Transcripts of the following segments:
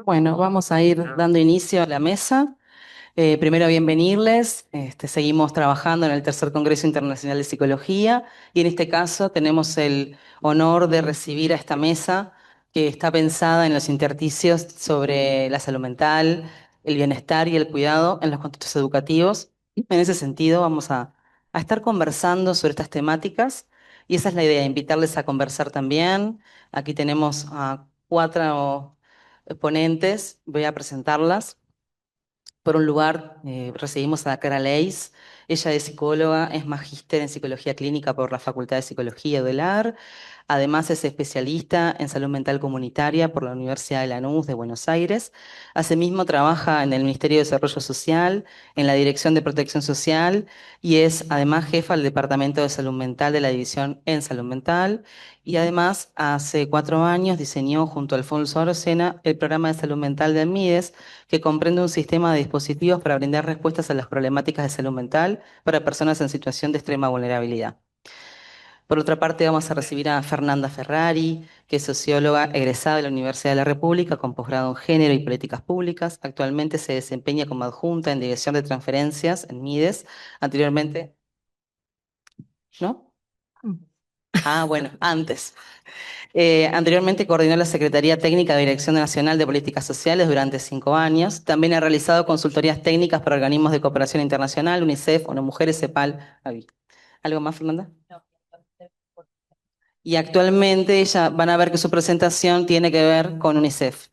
Bueno, vamos a ir dando inicio a la mesa. Primero, bienvenirles. Seguimos trabajando en el Tercer Congreso Internacional de Psicología y en este caso tenemos el honor de recibir a esta mesa que está pensada en los intersticios sobre la salud mental, el bienestar y el cuidado en los contextos educativos. En ese sentido, vamos a estar conversando sobre estas temáticas y esa es la idea, invitarles a conversar también. Aquí tenemos a cuatro ponentes, voy a presentarlas. Por un lugar, recibimos a Clara Leis. Ella es psicóloga, es magíster en psicología clínica por la Facultad de Psicología de UDELAR. Además, es especialista en salud mental comunitaria por la Universidad de Lanús de Buenos Aires. Asimismo, trabaja en el Ministerio de Desarrollo Social, en la Dirección de Protección Social y es además jefa del Departamento de Salud Mental de la División en Salud Mental. Y además, hace 4 años diseñó junto a Alfonso Arocena el programa de salud mental de MIDES, que comprende un sistema de dispositivos para brindar respuestas a las problemáticas de salud mental para personas en situación de extrema vulnerabilidad. Por otra parte, vamos a recibir a Fernanda Ferrari, que es socióloga egresada de la Universidad de la República con posgrado en Género y Políticas Públicas. Actualmente se desempeña como adjunta en Dirección de Transferencias en MIDES. Anteriormente, ¿no? Ah, bueno, antes. Anteriormente coordinó la Secretaría Técnica de Dirección Nacional de Políticas Sociales durante 5 años. También ha realizado consultorías técnicas para organismos de cooperación internacional, UNICEF, ONU Mujeres, CEPAL. ¿Algo más, Fernanda? Y actualmente ella van a ver que su presentación tiene que ver con UNICEF.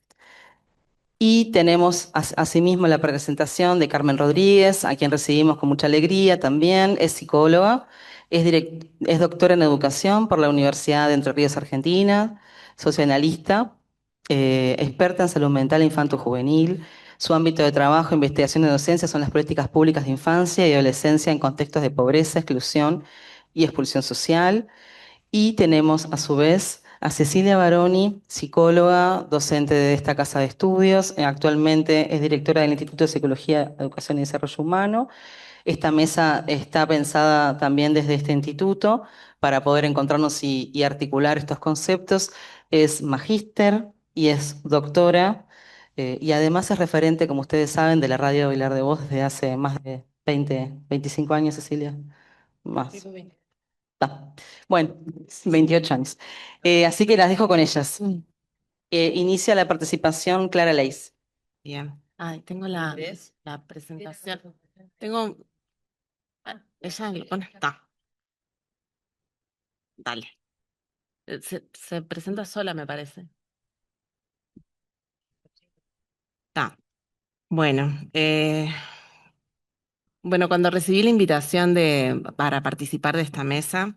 Y tenemos asimismo la presentación de Carmen Rodríguez, a quien recibimos con mucha alegría también. Es psicóloga, es doctora en educación por la Universidad de Entre Ríos, Argentina, socioanalista, experta en salud mental infanto-juvenil. Su ámbito de trabajo, investigación y docencia son las políticas públicas de infancia y adolescencia en contextos de pobreza, exclusión y expulsión social. Y tenemos a su vez a Cecilia Baroni, psicóloga, docente de esta casa de estudios. Actualmente es directora del Instituto de Psicología, Educación y Desarrollo Humano. Esta mesa está pensada también desde este instituto para poder encontrarnos y articular estos conceptos. Es magíster y es doctora, y además es referente, como ustedes saben, de la radio Vilar de Voz desde hace más de 20, 25 años, Cecilia. Más. Ta. Bueno, 28 años. Así que las dejo con ellas. Inicia la participación Clara Leis. Bien. Ay, tengo la presentación. Tengo. Ella lo pone. Está. Dale. Se presenta sola, me parece. Está. Bueno, bueno, cuando recibí la invitación para participar de esta mesa,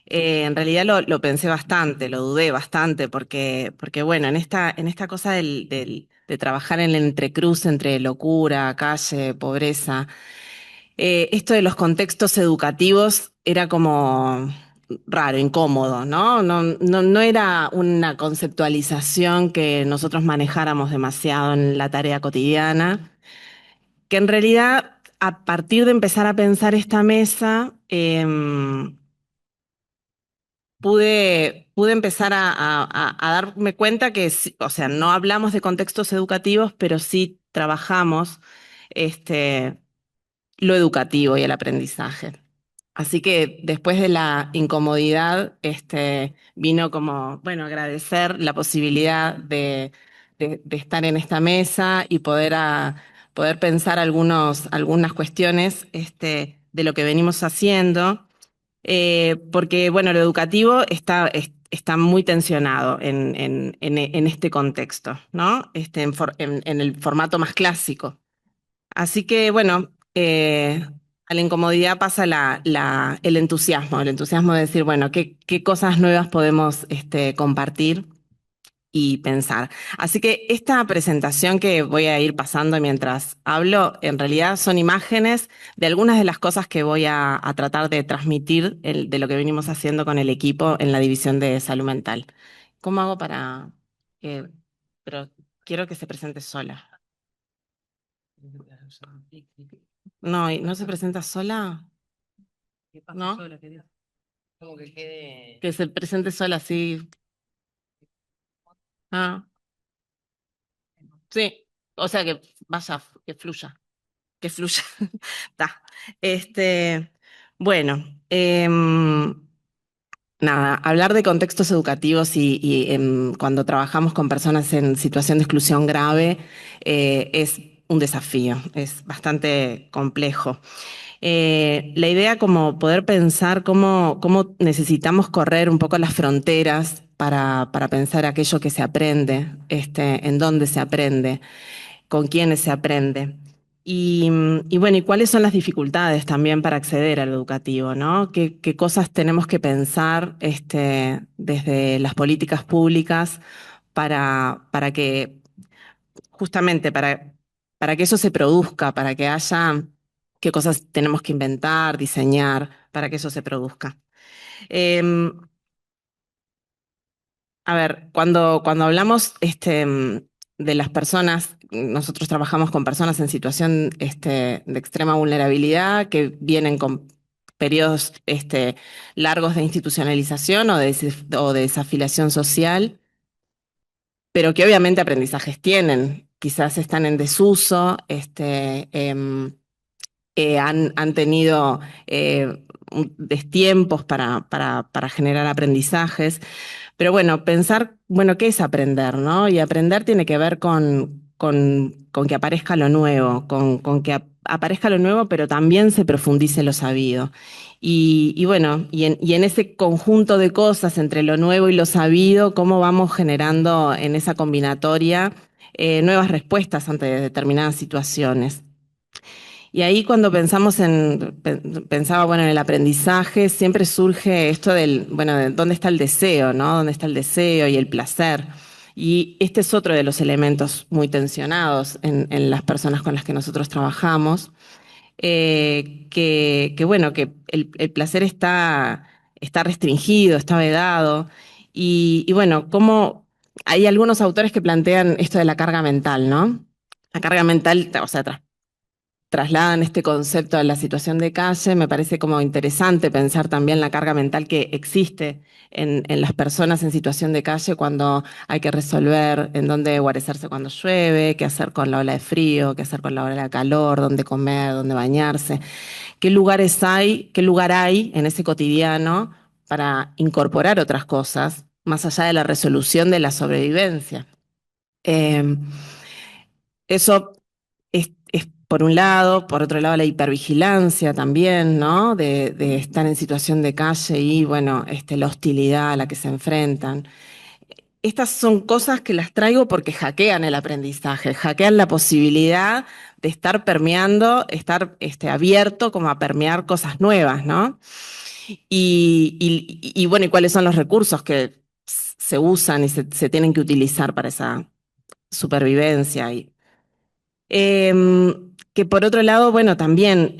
en realidad lo pensé bastante, lo dudé bastante, porque bueno, en esta cosa de trabajar en el entrecruz entre locura, calle, pobreza. Esto de los contextos educativos era como raro, incómodo, ¿no? No era una conceptualización que nosotros manejáramos demasiado en la tarea cotidiana, que en realidad a partir de empezar a pensar esta mesa, pude empezar a darme cuenta que, o sea, no hablamos de contextos educativos, pero sí trabajamos este, lo educativo y el aprendizaje. Así que después de la incomodidad, vino como, bueno, agradecer la posibilidad de estar en esta mesa y poder pensar algunas cuestiones de lo que venimos haciendo, porque, bueno, lo educativo está muy tensionado en este contexto, ¿no? En el formato más clásico. Así que bueno, a la incomodidad pasa el entusiasmo de decir, bueno, qué cosas nuevas podemos compartir y pensar. Así que esta presentación que voy a ir pasando mientras hablo, en realidad son imágenes de algunas de las cosas que voy a tratar de transmitir de lo que venimos haciendo con el equipo en la división de salud mental. ¿Cómo hago para...? eh, pero quiero que se presente sola. No, ¿y no se presenta sola? ¿No? Como que quede. Que se presente sola, sí. Ah, Sí, o sea que vaya, que fluya, que fluya. Ta. Este, bueno, nada, hablar de contextos educativos cuando trabajamos con personas en situación de exclusión grave es un desafío, es bastante complejo. La idea como poder pensar cómo necesitamos correr un poco las fronteras para pensar aquello que se aprende, en dónde se aprende, con quiénes se aprende. Y bueno, ¿y cuáles son las dificultades también para acceder al educativo, ¿no? ¿Qué cosas tenemos que pensar desde las políticas públicas para que, justamente, para que eso se produzca, para que haya, qué cosas tenemos que inventar, diseñar, para que eso se produzca? Em, A ver, cuando hablamos de las personas, nosotros trabajamos con personas en situación de extrema vulnerabilidad que vienen con periodos largos de institucionalización o de desafiliación social, pero que obviamente aprendizajes tienen, quizás están en desuso, han tenido destiempos para generar aprendizajes. Pero bueno, pensar, bueno, ¿qué es aprender, no? Y aprender tiene que ver con que aparezca lo nuevo, con que aparezca lo nuevo, pero también se profundice lo sabido. Y bueno, y en ese conjunto de cosas entre lo nuevo y lo sabido, ¿cómo vamos generando en esa combinatoria nuevas respuestas ante determinadas situaciones? Y ahí cuando pensaba, bueno, en el aprendizaje, siempre surge esto bueno, de dónde está el deseo, ¿no? ¿Dónde está el deseo y el placer? Y este es otro de los elementos muy tensionados en las personas con las que nosotros trabajamos, bueno, que el placer está restringido, está vedado. Y bueno, como hay algunos autores que plantean esto de la carga mental, ¿no? La carga mental, o sea, trasladan este concepto a la situación de calle, me parece como interesante pensar también la carga mental que existe en las personas en situación de calle cuando hay que resolver en dónde guarecerse cuando llueve, qué hacer con la ola de frío, qué hacer con la ola de calor, dónde comer, dónde bañarse, qué lugar hay en ese cotidiano para incorporar otras cosas más allá de la resolución de la sobrevivencia. Eh, Eso es por un lado, por otro lado la hipervigilancia también, ¿no? De estar en situación de calle y, bueno, la hostilidad a la que se enfrentan. Estas son cosas que las traigo porque hackean el aprendizaje, hackean la posibilidad de estar permeando, estar abierto como a permear cosas nuevas, ¿no? Bueno, ¿y cuáles son los recursos que se usan y se tienen que utilizar para esa supervivencia? Que por otro lado, bueno, también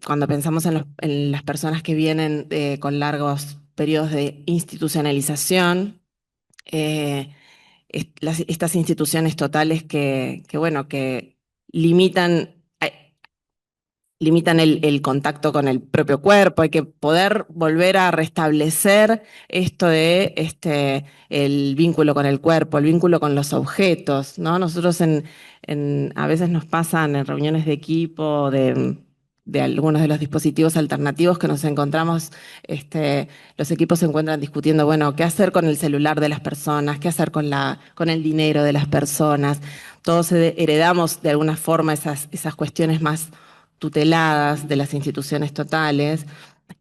cuando pensamos en las personas que vienen con largos periodos de institucionalización, eh, estas instituciones totales bueno, que limitan, limitan el contacto con el propio cuerpo, hay que poder volver a restablecer esto de el vínculo con el cuerpo, el vínculo con los objetos, ¿no? Nosotros a veces nos pasan en reuniones de equipo de algunos de los dispositivos alternativos que nos encontramos, los equipos se encuentran discutiendo, bueno, qué hacer con el celular de las personas, qué hacer con el dinero de las personas. Todos heredamos de alguna forma esas cuestiones más tuteladas de las instituciones totales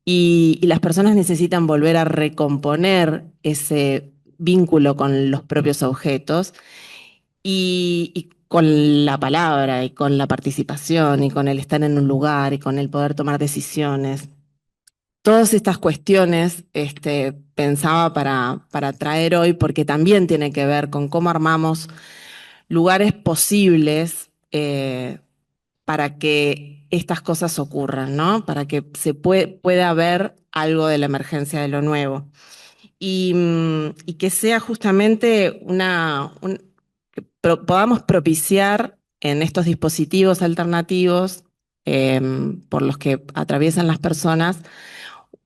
y las personas necesitan volver a recomponer ese vínculo con los propios objetos y con la palabra y con la participación y con el estar en un lugar y con el poder tomar decisiones. Todas estas cuestiones pensaba para traer hoy porque también tiene que ver con cómo armamos lugares posibles para que estas cosas ocurran, ¿no? Para que pueda ver algo de la emergencia de lo nuevo. Y que sea justamente que podamos propiciar en estos dispositivos alternativos por los que atraviesan las personas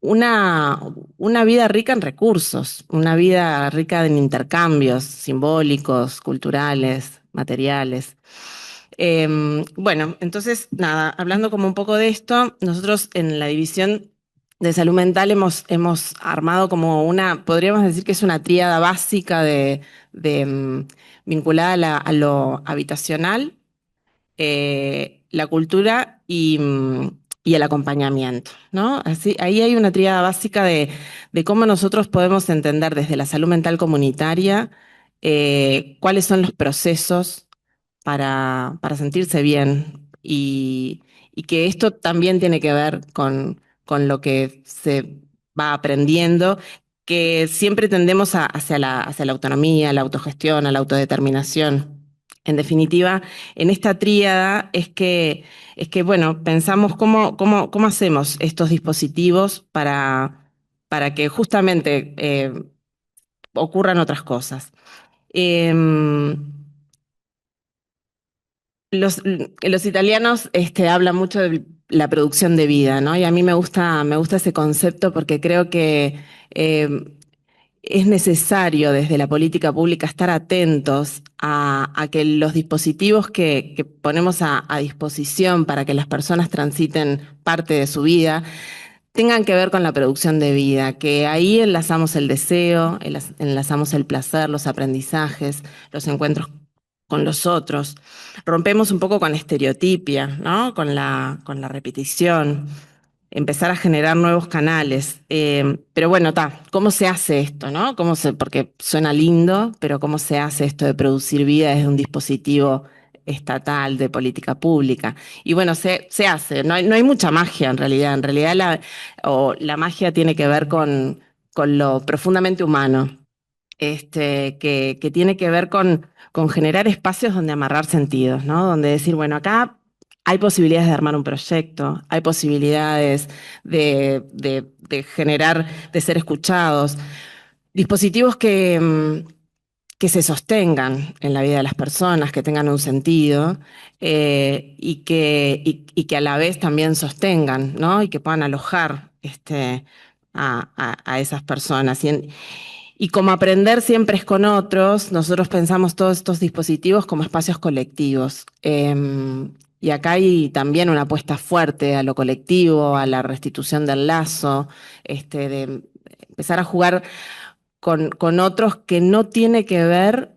una, una vida rica en recursos, una vida rica en intercambios simbólicos, culturales, materiales. Bueno, entonces, nada, hablando como un poco de esto, nosotros en la división de salud mental hemos armado como podríamos decir que es una tríada básica vinculada a lo habitacional, la cultura y el acompañamiento, ¿no? Así, ahí hay una tríada básica de cómo nosotros podemos entender desde la salud mental comunitaria cuáles son los procesos para sentirse bien y que esto también tiene que ver con lo que se va aprendiendo, que siempre tendemos hacia la autonomía, la autogestión, a la autodeterminación. En definitiva, en esta tríada bueno, pensamos cómo hacemos estos dispositivos para que justamente ocurran otras cosas. Em, los italianos hablan mucho de la producción de vida, ¿no? Y a mí me gusta ese concepto porque creo que es necesario desde la política pública estar atentos a que los dispositivos que ponemos a disposición para que las personas transiten parte de su vida tengan que ver con la producción de vida, que ahí enlazamos el deseo, enlazamos el placer, los aprendizajes, los encuentros con los otros. Rompemos un poco con la estereotipia, ¿no? Con la repetición, empezar a generar nuevos canales. Pero bueno, ¿cómo se hace esto, no? Porque suena lindo, pero ¿cómo se hace esto de producir vida desde un dispositivo estatal de política pública? Y bueno, se hace, no hay mucha magia en realidad. En realidad la magia tiene que ver con lo profundamente humano, que tiene que ver con generar espacios donde amarrar sentidos, ¿no? Donde decir, bueno, acá hay posibilidades de armar un proyecto, hay posibilidades de generar, de ser escuchados, dispositivos que se sostengan en la vida de las personas, que tengan un sentido y que a la vez también sostengan, ¿no? Y que puedan alojar a esas personas. Y como aprender siempre es con otros, nosotros pensamos todos estos dispositivos como espacios colectivos. Y acá hay también una apuesta fuerte a lo colectivo, a la restitución del lazo, de empezar a jugar con otros que no tiene que ver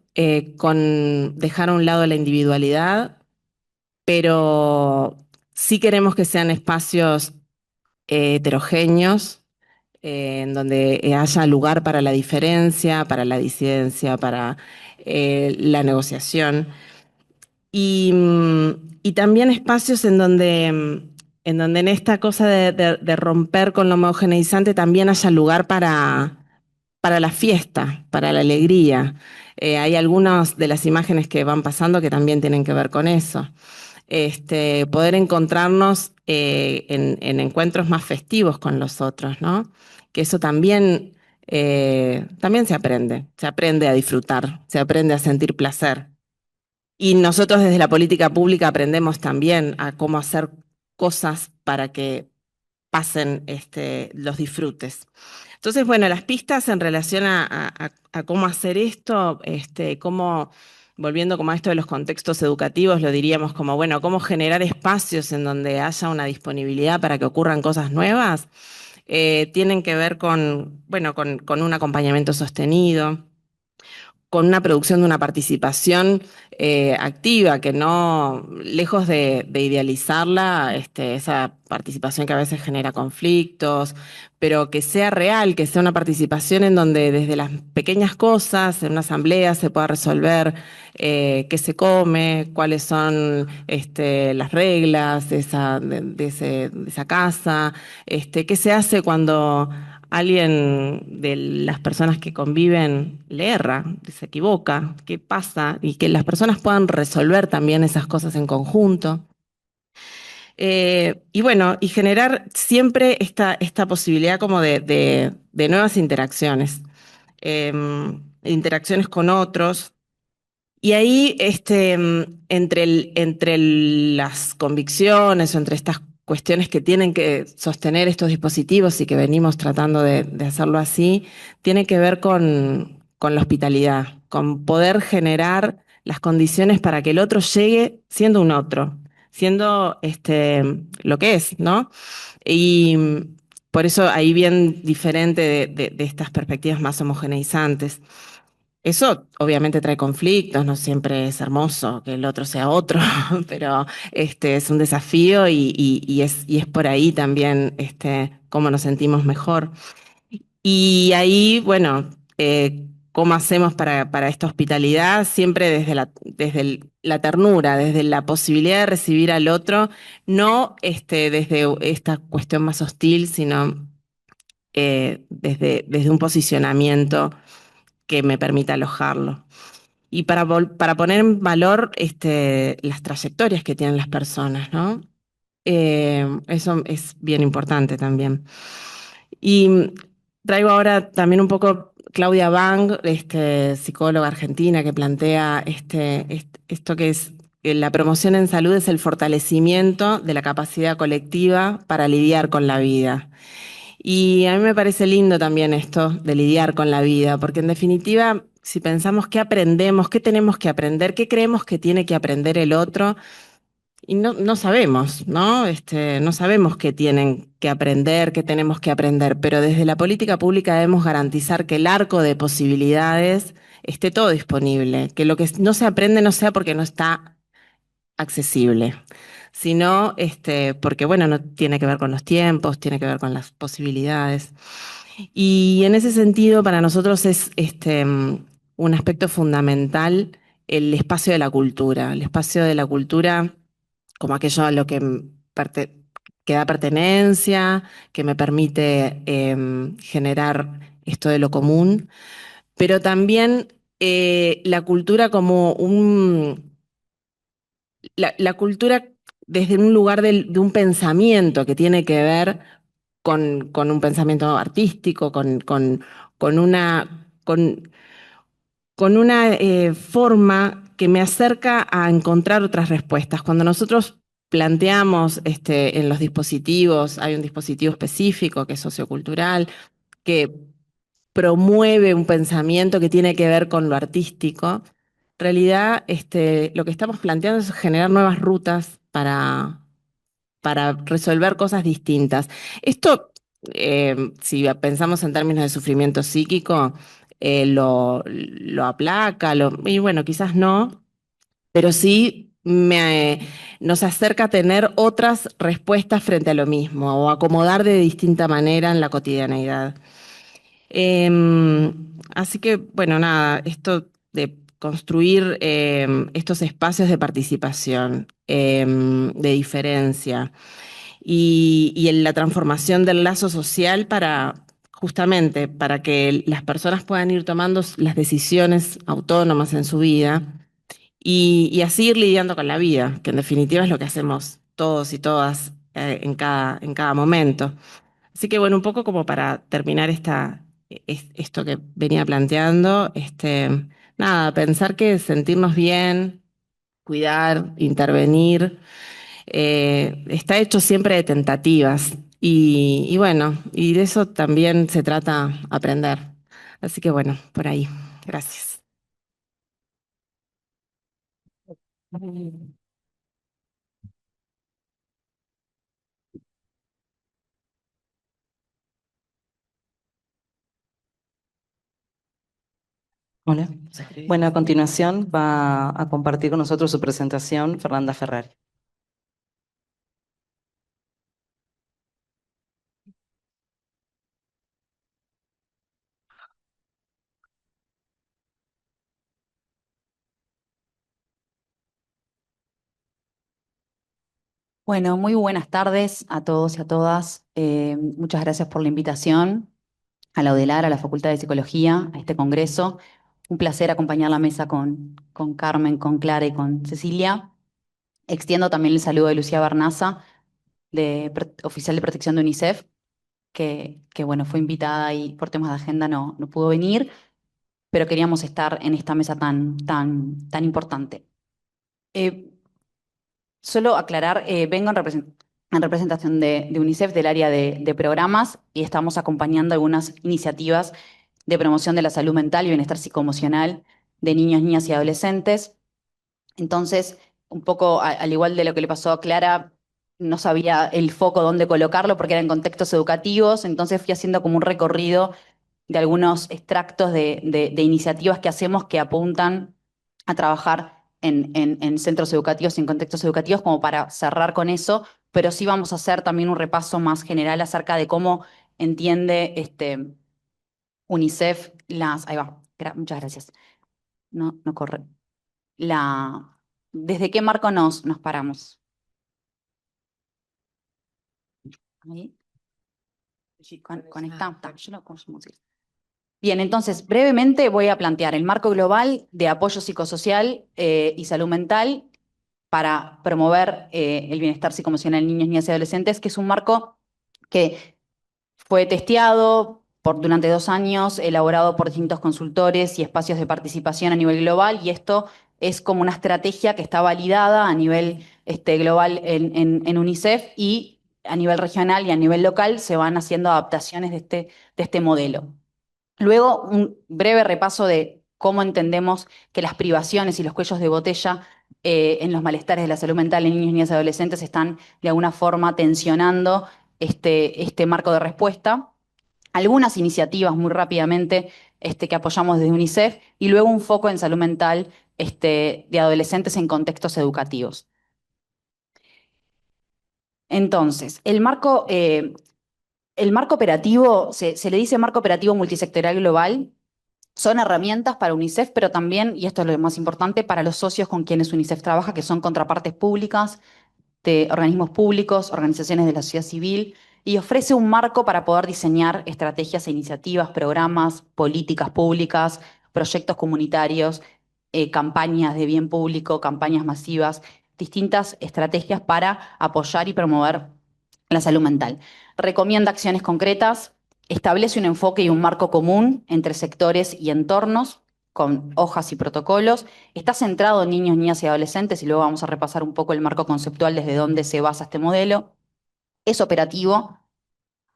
con dejar a un lado la individualidad, pero sí queremos que sean espacios heterogéneos, en donde haya lugar para la diferencia, para la disidencia, para la negociación. Y también espacios en donde en esta cosa de romper con lo homogeneizante también haya lugar para la fiesta, para la alegría. Hay algunas de las imágenes que van pasando que también tienen que ver con eso. Poder encontrarnos en encuentros más festivos con los otros, ¿no? Que eso también se aprende a disfrutar, se aprende a sentir placer. Y nosotros desde la política pública aprendemos también a cómo hacer cosas para que pasen los disfrutes. Entonces, bueno, las pistas en relación a cómo hacer esto, volviendo como a esto de los contextos educativos, lo diríamos como, bueno, cómo generar espacios en donde haya una disponibilidad para que ocurran cosas nuevas, tienen que ver bueno, con un acompañamiento sostenido, con una producción de una participación activa, que no, lejos de idealizarla, esa participación que a veces genera conflictos, pero que sea real, que sea una participación en donde desde las pequeñas cosas, en una asamblea se pueda resolver qué se come, cuáles son las reglas de esa casa, qué se hace cuando alguien de las personas que conviven le erra, se equivoca, qué pasa, y que las personas puedan resolver también esas cosas en conjunto. Y bueno, y generar siempre esta posibilidad como de nuevas interacciones, interacciones con otros. Y ahí, entre las convicciones o entre estas cuestiones que tienen que sostener estos dispositivos y que venimos tratando de hacerlo así, tiene que ver con la hospitalidad, con poder generar las condiciones para que el otro llegue siendo un otro, siendo lo que es, ¿no? Y por eso ahí bien diferente de estas perspectivas más homogeneizantes. Eso obviamente trae conflictos, no siempre es hermoso que el otro sea otro, pero es un desafío y es por ahí también cómo nos sentimos mejor. Y ahí, bueno, ¿cómo hacemos para esta hospitalidad? Siempre desde la ternura, desde la posibilidad de recibir al otro, no desde esta cuestión más hostil, sino desde un posicionamiento que me permita alojarlo. Y para poner en valor las trayectorias que tienen las personas, ¿no? Eso es bien importante también. Y traigo ahora también un poco Claudia Bang, psicóloga argentina, que plantea esto que es que la promoción en salud es el fortalecimiento de la capacidad colectiva para lidiar con la vida. Y a mí me parece lindo también esto de lidiar con la vida, porque en definitiva, si pensamos qué aprendemos, qué tenemos que aprender, qué creemos que tiene que aprender el otro, y no sabemos, ¿no? No sabemos qué tienen que aprender, qué tenemos que aprender, pero desde la política pública debemos garantizar que el arco de posibilidades esté todo disponible, que lo que no se aprende no sea porque no está accesible, sino porque, bueno, no tiene que ver con los tiempos, tiene que ver con las posibilidades. Y en ese sentido, para nosotros es un aspecto fundamental el espacio de la cultura. El espacio de la cultura como aquello a lo que da pertenencia, que me permite generar esto de lo común, pero también la cultura como la cultura desde un lugar de un pensamiento que tiene que ver con un pensamiento artístico, con una forma que me acerca a encontrar otras respuestas. Cuando nosotros planteamos en los dispositivos, hay un dispositivo específico que es sociocultural, que promueve un pensamiento que tiene que ver con lo artístico. En realidad, lo que estamos planteando es generar nuevas rutas para resolver cosas distintas. Esto, si pensamos en términos de sufrimiento psíquico, lo aplaca, y bueno, quizás no, pero sí nos acerca a tener otras respuestas frente a lo mismo o acomodar de distinta manera en la cotidianeidad. Así que, bueno, nada, esto de construir estos espacios de participación, de diferencia y en la transformación del lazo social justamente, para que las personas puedan ir tomando las decisiones autónomas en su vida y así ir lidiando con la vida, que en definitiva es lo que hacemos todos y todas en cada momento. Así que bueno, un poco como para terminar esto que venía planteando, nada, pensar que sentirnos bien, cuidar, intervenir, está hecho siempre de tentativas y bueno, y de eso también se trata aprender. Así que bueno, por ahí. Gracias. Hola. Bueno, a continuación va a compartir con nosotros su presentación Fernanda Ferrari. Bueno, muy buenas tardes a todos y a todas. Muchas gracias por la invitación a la UDELAR, a la Facultad de Psicología, a este congreso. Un placer acompañar la mesa con Carmen, con Clara y con Cecilia. Extiendo también el saludo de Lucía Barnaza, oficial de protección de UNICEF, que bueno, fue invitada y por temas de agenda no pudo venir, pero queríamos estar en esta mesa tan importante. Eh, Solo aclarar, vengo en representación de UNICEF del área de programas y estamos acompañando algunas iniciativas de promoción de la salud mental y bienestar psicoemocional de niños, niñas y adolescentes. Entonces, un poco al igual de lo que le pasó a Clara, no sabía el foco dónde colocarlo porque eran contextos educativos, entonces fui haciendo como un recorrido de algunos extractos de iniciativas que hacemos que apuntan a trabajar en centros educativos y en contextos educativos como para cerrar con eso, pero sí vamos a hacer también un repaso más general acerca de cómo entiende UNICEF las... Ahí va, muchas gracias. No, no corre. La, ¿Desde qué marco nos paramos? Ahí. Conecta. Yo lo consumo, sí. Bien, entonces brevemente voy a plantear el marco global de apoyo psicosocial y salud mental para promover el bienestar psicoemocional en niños, niñas y adolescentes, que es un marco que fue testeado durante 2 años, elaborado por distintos consultores y espacios de participación a nivel global, y esto es como una estrategia que está validada a nivel global en UNICEF, y a nivel regional y a nivel local se van haciendo adaptaciones de este modelo. Luego, un breve repaso de cómo entendemos que las privaciones y los cuellos de botella en los malestares de la salud mental en niños, niñas y adolescentes están de alguna forma tensionando este marco de respuesta. Algunas iniciativas muy rápidamente que apoyamos desde UNICEF, y luego un foco en salud mental de adolescentes en contextos educativos. Entonces, el marco operativo, se le dice marco operativo multisectorial global. Son herramientas para UNICEF, pero también, y esto es lo más importante, para los socios con quienes UNICEF trabaja, que son contrapartes públicas de organismos públicos, organizaciones de la sociedad civil, y ofrece un marco para poder diseñar estrategias e iniciativas, programas, políticas públicas, proyectos comunitarios, campañas de bien público, campañas masivas, distintas estrategias para apoyar y promover la salud mental. Recomienda acciones concretas, establece un enfoque y un marco común entre sectores y entornos, con hojas y protocolos. Está centrado en niños, niñas y adolescentes, y luego vamos a repasar un poco el marco conceptual desde dónde se basa este modelo. Es operativo,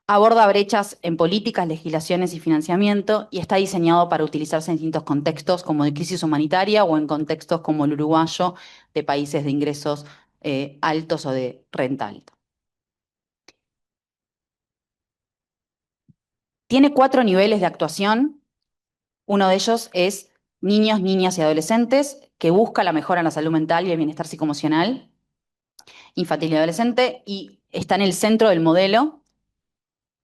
aborda brechas en políticas, legislaciones y financiamiento, y está diseñado para utilizarse en distintos contextos como de crisis humanitaria o en contextos como el uruguayo, de países de ingresos altos o de renta alta. Tiene 4 niveles de actuación. Uno de ellos es niños, niñas y adolescentes, que busca la mejora en la salud mental y el bienestar psicoemocional infantil y adolescente, y está en el centro del modelo,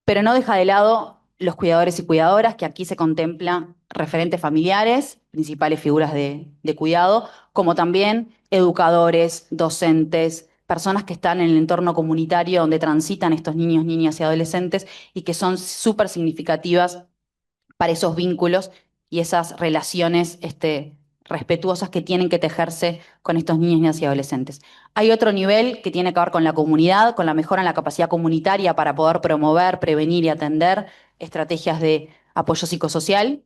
pero no deja de lado los cuidadores y cuidadoras, que aquí se contempla referentes familiares, principales figuras de cuidado, como también educadores, docentes, personas que están en el entorno comunitario donde transitan estos niños, niñas y adolescentes, y que son súper significativas para esos vínculos y esas relaciones respetuosas que tienen que tejerse con estos niños, niñas y adolescentes. Hay otro nivel que tiene que ver con la comunidad, con la mejora en la capacidad comunitaria para poder promover, prevenir y atender estrategias de apoyo psicosocial.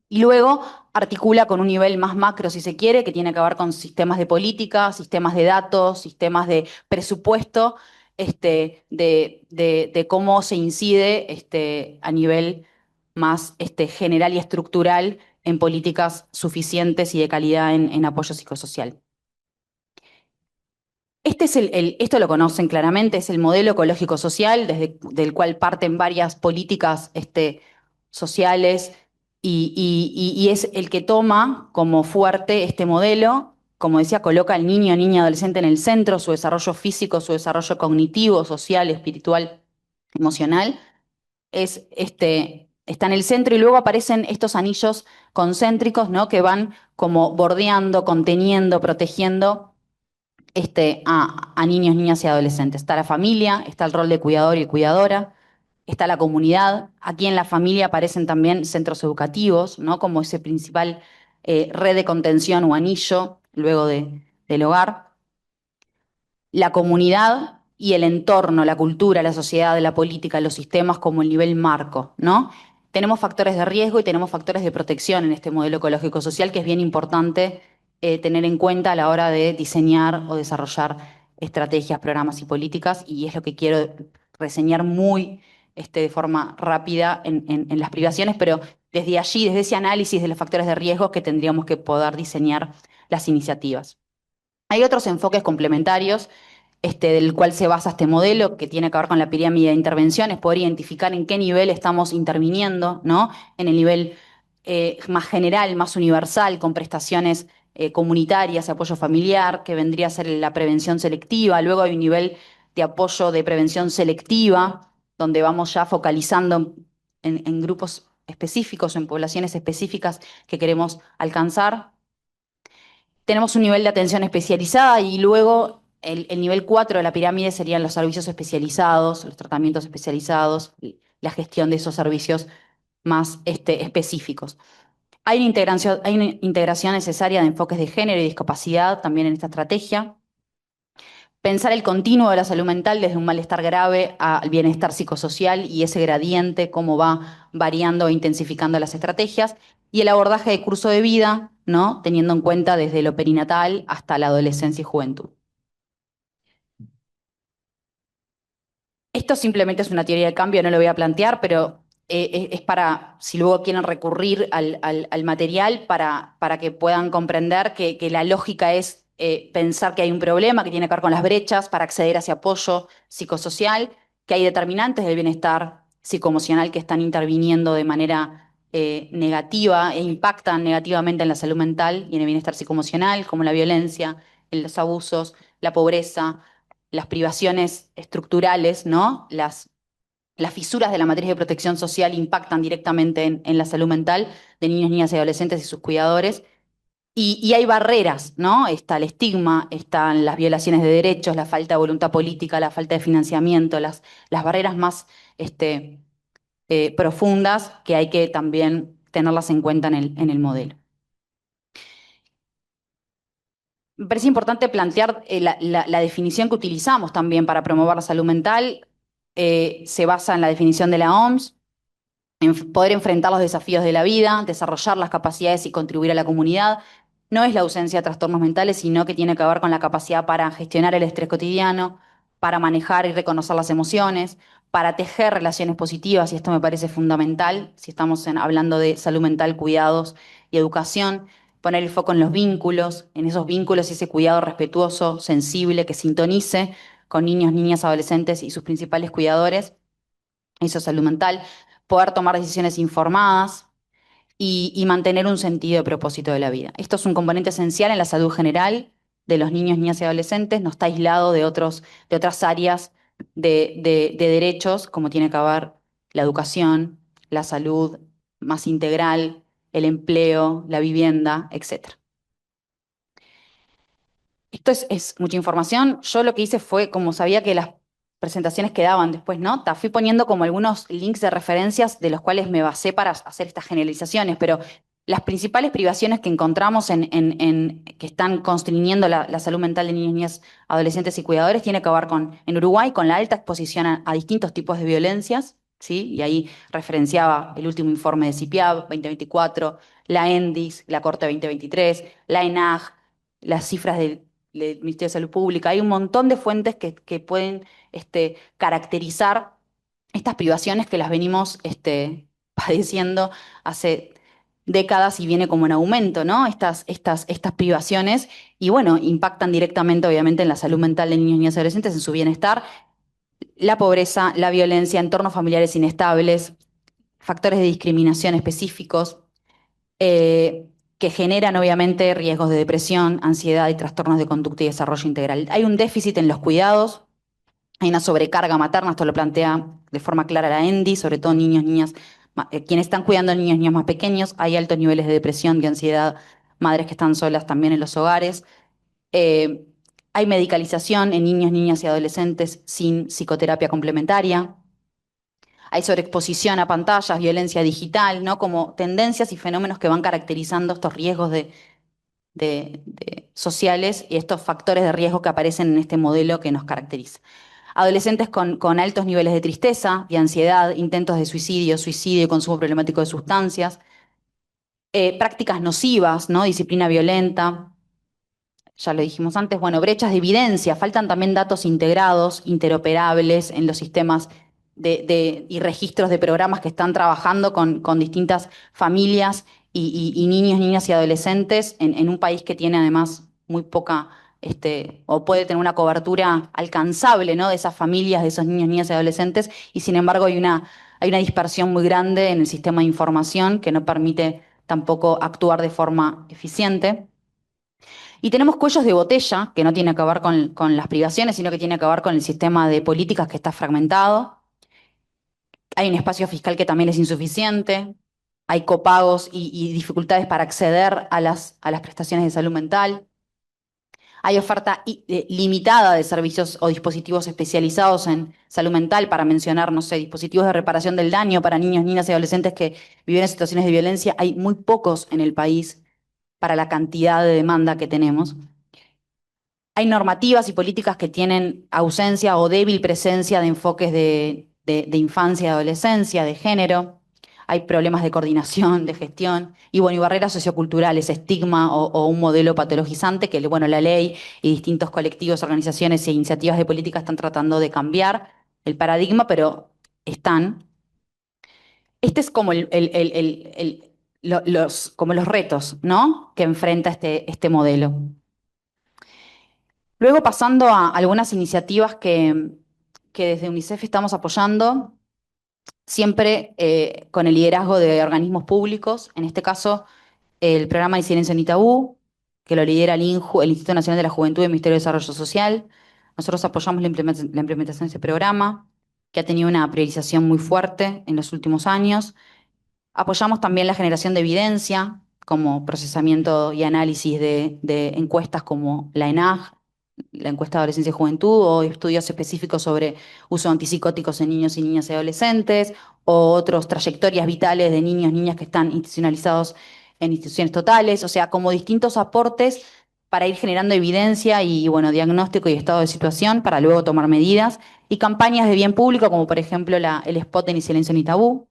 Y luego articula con un nivel más macro, si se quiere, que tiene que ver con sistemas de política, sistemas de datos, sistemas de presupuesto, de cómo se incide a nivel más general y estructural en políticas suficientes y de calidad en apoyo psicosocial. Esto lo conocen claramente, es el modelo ecológico social, del cual parten varias políticas sociales, y es el que toma como fuerte este modelo. Como decía, coloca al niño, niña, adolescente en el centro, su desarrollo físico, su desarrollo cognitivo, social, espiritual, emocional. Está en el centro, y luego aparecen estos anillos concéntricos, ¿no? Que van como bordeando, conteniendo, protegiendo a niños, niñas y adolescentes. Está la familia, está el rol de cuidador y cuidadora, está la comunidad. Aquí en la familia aparecen también centros educativos, ¿no? Como ese principal red de contención o anillo luego del hogar. La comunidad y el entorno, la cultura, la sociedad, la política, los sistemas como el nivel marco, ¿no? Tenemos factores de riesgo y tenemos factores de protección en este modelo ecológico social, que es bien importante tener en cuenta a la hora de diseñar o desarrollar estrategias, programas y políticas, y es lo que quiero reseñar muy de forma rápida en las privaciones, pero desde allí, desde ese análisis de los factores de riesgo, que tendríamos que poder diseñar las iniciativas. Hay otros enfoques complementarios del cual se basa este modelo, que tiene que ver con la pirámide de intervenciones, poder identificar en qué nivel estamos interviniendo, ¿no? En el nivel más general, más universal, con prestaciones comunitarias, apoyo familiar, que vendría a ser la prevención selectiva. Luego hay un nivel de apoyo de prevención selectiva, donde vamos ya focalizando en grupos específicos, en poblaciones específicas que queremos alcanzar. Tenemos un nivel de atención especializada y luego el nivel 4 de la pirámide serían los servicios especializados, los tratamientos especializados, la gestión de esos servicios más específicos. Hay una integración necesaria de enfoques de género y discapacidad también en esta estrategia. Pensar el continuo de la salud mental desde un malestar grave al bienestar psicosocial y ese gradiente, cómo va variando e intensificando las estrategias. Y el abordaje de curso de vida, ¿no? Teniendo en cuenta desde lo perinatal hasta la adolescencia y juventud. Esto simplemente es una teoría de cambio, no lo voy a plantear, pero es para, si luego quieren recurrir al material, para que puedan comprender que la lógica es pensar que hay un problema que tiene que ver con las brechas para acceder a ese apoyo psicosocial, que hay determinantes del bienestar psicoemocional que están interviniendo de manera negativa e impactan negativamente en la salud mental y en el bienestar psicoemocional, como la violencia, los abusos, la pobreza, las privaciones estructurales, ¿no? Las fisuras de la matriz de protección social impactan directamente en la salud mental de niños, niñas y adolescentes y sus cuidadores. Y hay barreras, ¿no? Está el estigma, están las violaciones de derechos, la falta de voluntad política, la falta de financiamiento, las barreras más profundas que hay que también tenerlas en cuenta en el modelo. Me parece importante plantear la definición que utilizamos también para promover la salud mental. Se basa en la definición de la OMS, en poder enfrentar los desafíos de la vida, desarrollar las capacidades y contribuir a la comunidad. No es la ausencia de trastornos mentales, sino que tiene que ver con la capacidad para gestionar el estrés cotidiano, para manejar y reconocer las emociones, para tejer relaciones positivas, y esto me parece fundamental si estamos hablando de salud mental, cuidados y educación, poner el foco en los vínculos, en esos vínculos y ese cuidado respetuoso, sensible, que sintonice con niños, niñas, adolescentes y sus principales cuidadores. Eso es salud mental. Poder tomar decisiones informadas y mantener un sentido de propósito de la vida. Esto es un componente esencial en la salud general de los niños, niñas y adolescentes. No está aislado de otras áreas de derechos, como tiene que ver la educación, la salud más integral, el empleo, la vivienda, etc. Esto es mucha información. Yo lo que hice fue, como sabía que las presentaciones quedaban después, ¿no? Fui poniendo como algunos links de referencias de los cuales me basé para hacer estas generalizaciones, pero las principales privaciones que encontramos que están constriñendo la salud mental de niños, niñas, adolescentes y cuidadores tiene que ver en Uruguay con la alta exposición a distintos tipos de violencias, ¿sí? Y ahí referenciaba el último informe de CIPIAB 2024, la ENDIS, la Corte 2023, la ENAG, las cifras del Ministerio de Salud Pública. Hay un montón de fuentes que pueden caracterizar estas privaciones que las venimos padeciendo hace décadas y viene como en aumento, ¿no? Estas privaciones y bueno, impactan directamente obviamente en la salud mental de niños, niñas y adolescentes, en su bienestar, la pobreza, la violencia, entornos familiares inestables, factores de discriminación específicos, que generan obviamente riesgos de depresión, ansiedad y trastornos de conducta y desarrollo integral. Hay un déficit en los cuidados, hay una sobrecarga materna, esto lo plantea de forma clara la ENDI, sobre todo niños, niñas, quienes están cuidando a niños, niños más pequeños, hay altos niveles de depresión, de ansiedad, madres que están solas también en los hogares. Eh, Hay medicalización en niños, niñas y adolescentes sin psicoterapia complementaria. Hay sobreexposición a pantallas, violencia digital, ¿no? Como tendencias y fenómenos que van caracterizando estos riesgos sociales y estos factores de riesgo que aparecen en este modelo que nos caracteriza. Adolescentes con altos niveles de tristeza, de ansiedad, intentos de suicidio y consumo problemático de sustancias, prácticas nocivas, ¿no? Disciplina violenta, ya lo dijimos antes, bueno, brechas de evidencia, faltan también datos integrados, interoperables en los sistemas y registros de programas que están trabajando con distintas familias y niños, niñas y adolescentes en un país que tiene además muy poca o puede tener una cobertura alcanzable, ¿no? De esas familias, de esos niños, niñas y adolescentes, y sin embargo hay una dispersión muy grande en el sistema de información que no permite tampoco actuar de forma eficiente. Y tenemos cuellos de botella, que no tiene que ver con las privaciones, sino que tiene que ver con el sistema de políticas que está fragmentado. Hay un espacio fiscal que también es insuficiente. Hay copagos y dificultades para acceder a las prestaciones de salud mental. Hay oferta limitada de servicios o dispositivos especializados en salud mental, para mencionar, no sé, dispositivos de reparación del daño para niños, niñas y adolescentes que viven en situaciones de violencia. Hay muy pocos en el país para la cantidad de demanda que tenemos. Hay normativas y políticas que tienen ausencia o débil presencia de enfoques de infancia y adolescencia, de género. Hay problemas de coordinación, de gestión, y bueno, y barreras socioculturales, estigma o un modelo patologizante que, bueno, la ley y distintos colectivos, organizaciones e iniciativas de política están tratando de cambiar el paradigma, pero están. Este es como como los retos, ¿no? Que enfrenta este modelo. Luego, pasando a algunas iniciativas que desde UNICEF estamos apoyando, siempre con el liderazgo de organismos públicos, en este caso el programa de Silencio ni Tabú, que lo lidera el INJU, el Instituto Nacional de la Juventud y el Ministerio de Desarrollo Social. Nosotros apoyamos la implementación de ese programa, que ha tenido una priorización muy fuerte en los últimos años. Apoyamos también la generación de evidencia, como procesamiento y análisis de encuestas como la ENAG, la encuesta de adolescencia y juventud, o estudios específicos sobre uso de antipsicóticos en niños y niñas y adolescentes, o otras trayectorias vitales de niños y niñas que están institucionalizados en instituciones totales, o sea, como distintos aportes para ir generando evidencia y, bueno, diagnóstico y estado de situación para luego tomar medidas, y campañas de bien público, como por ejemplo el spot de Ni Silencio ni Tabú.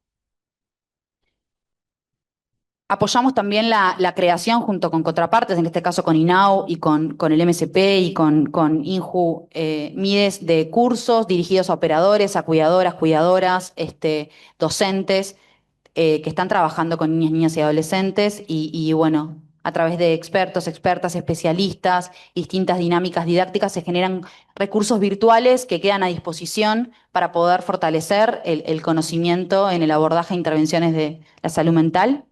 Apoyamos también la creación junto con contrapartes, en este caso con INAU y con el MSP y con INJU, MIDES, de cursos dirigidos a operadores, a cuidadoras, docentes, que están trabajando con niñas, niñas y adolescentes y, bueno, a través de expertos, expertas, especialistas, distintas dinámicas didácticas, se generan recursos virtuales que quedan a disposición para poder fortalecer el conocimiento en el abordaje e intervenciones de la salud mental.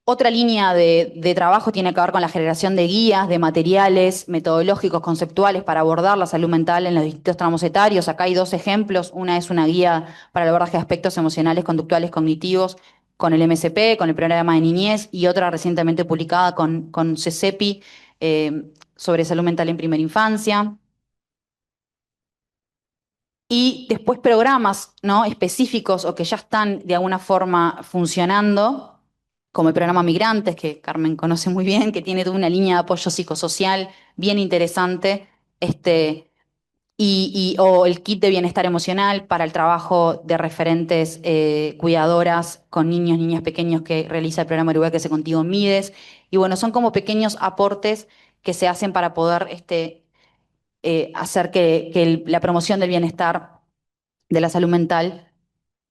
Otra línea de trabajo tiene que ver con la generación de guías, de materiales metodológicos, conceptuales para abordar la salud mental en los distintos tramos etarios. Acá hay dos ejemplos. Una es una guía para el abordaje de aspectos emocionales, conductuales, cognitivos con el MSP, con el programa de niñez, y otra recientemente publicada con CESEPI, sobre salud mental en primera infancia. Y después programas, ¿no?, específicos o que ya están de alguna forma funcionando, como el programa Migrantes, que Carmen conoce muy bien, que tiene toda una línea de apoyo psicosocial bien interesante, o el kit de bienestar emocional para el trabajo de referentes, cuidadoras con niños, niñas pequeños, que realiza el programa Uruguay que se contigo en Mides. Y bueno, son como pequeños aportes que se hacen para poder hacer que la promoción del bienestar, de la salud mental,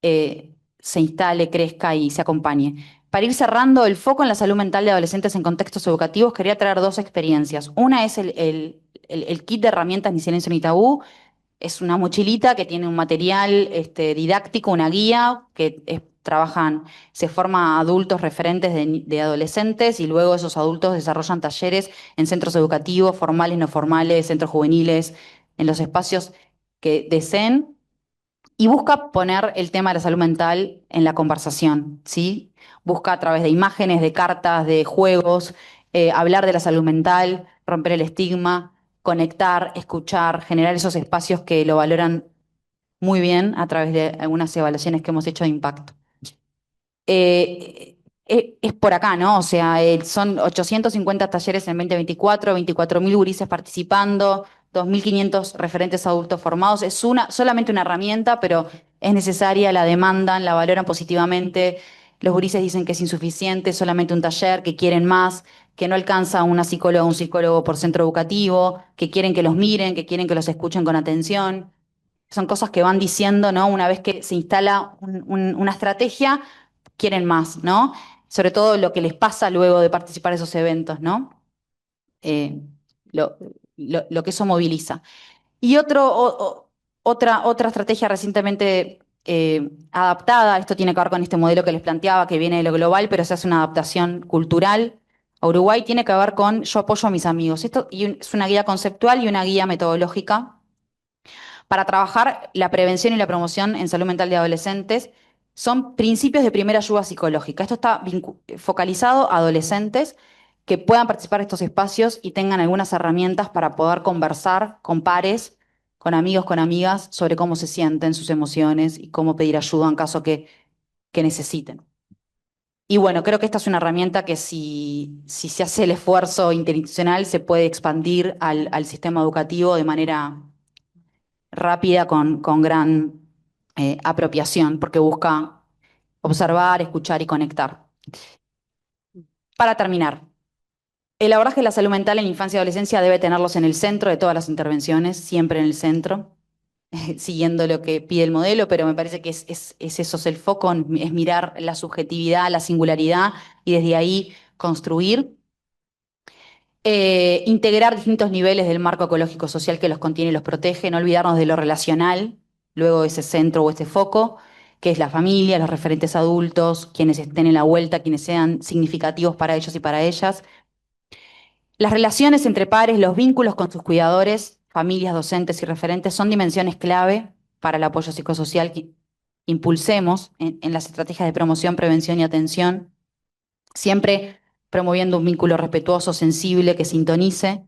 se instale, crezca y se acompañe. Para ir cerrando, el foco en la salud mental de adolescentes en contextos educativos, quería traer dos experiencias. Una es el kit de herramientas Ni Silencio ni Tabú. Es una mochilita que tiene un material didáctico, una guía se forma a adultos referentes de adolescentes, y luego esos adultos desarrollan talleres en centros educativos, formales, no formales, centros juveniles, en los espacios que deseen, y busca poner el tema de la salud mental en la conversación, ¿sí? Busca a través de imágenes, de cartas, de juegos, hablar de la salud mental, romper el estigma, conectar, escuchar, generar esos espacios que lo valoran muy bien a través de algunas evaluaciones que hemos hecho de impacto. Es por acá, ¿no? O sea, son 850 talleres en 2024, 24.000 gurises participando, 2.500 referentes adultos formados. Es solamente una herramienta, pero es necesaria, la demandan, la valoran positivamente. Los gurises dicen que es insuficiente, solamente un taller, que quieren más, que no alcanza una psicóloga o un psicólogo por centro educativo, que quieren que los miren, que quieren que los escuchen con atención. Son cosas que van diciendo, ¿no? Una vez que se instala una estrategia, quieren más, ¿no? Sobre todo lo que les pasa luego de participar de esos eventos, ¿no? eh, lo, lo que eso moviliza. Y otra estrategia recientemente adaptada, esto tiene que ver con este modelo que les planteaba, que viene de lo global, pero se hace una adaptación cultural a Uruguay, tiene que ver con yo apoyo a mis amigos. Esto es una guía conceptual y una guía metodológica para trabajar la prevención y la promoción en salud mental de adolescentes. Son principios de primera ayuda psicológica. Esto está focalizado a adolescentes que puedan participar de estos espacios y tengan algunas herramientas para poder conversar con pares, con amigos, con amigas, sobre cómo se sienten, sus emociones y cómo pedir ayuda en caso que necesiten. Y bueno, creo que esta es una herramienta que si se hace el esfuerzo interinstitucional se puede expandir al sistema educativo de manera rápida con gran apropiación, porque busca observar, escuchar y conectar. Para terminar, el abordaje de la salud mental en infancia y adolescencia debe tenerlos en el centro de todas las intervenciones, siempre en el centro, siguiendo lo que pide el modelo, pero me parece que es eso, es el foco, es mirar la subjetividad, la singularidad y desde ahí construir. Integrar distintos niveles del marco ecológico social que los contiene y los protege, no olvidarnos de lo relacional, luego de ese centro o ese foco, que es la familia, los referentes adultos, quienes estén en la vuelta, quienes sean significativos para ellos y para ellas. Las relaciones entre pares, los vínculos con sus cuidadores, familias, docentes y referentes son dimensiones clave para el apoyo psicosocial que impulsemos en las estrategias de promoción, prevención y atención, siempre promoviendo un vínculo respetuoso, sensible, que sintonice.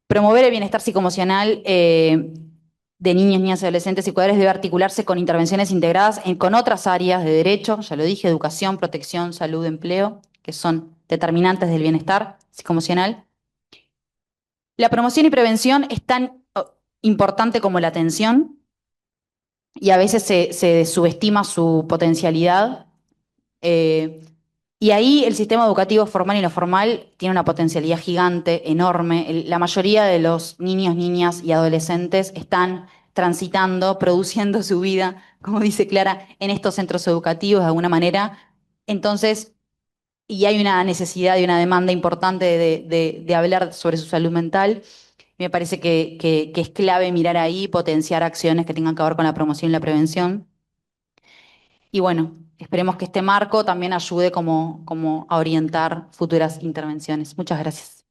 Promover el bienestar psicoemocional de niños, niñas y adolescentes y cuidadores debe articularse con intervenciones integradas con otras áreas de derecho, ya lo dije, educación, protección, salud, empleo, que son determinantes del bienestar psicoemocional. La promoción y prevención es tan importante como la atención y a veces se subestima su potencialidad. Eh, y ahí el sistema educativo formal y no formal tiene una potencialidad gigante, enorme. La mayoría de los niños, niñas y adolescentes están transitando, produciendo su vida, como dice Clara, en estos centros educativos de alguna manera. Entonces, y hay una necesidad y una demanda importante de hablar sobre su salud mental. Me parece que es clave mirar ahí, potenciar acciones que tengan que ver con la promoción y la prevención. Y bueno, esperemos que este marco también ayude como a orientar futuras intervenciones. Muchas gracias.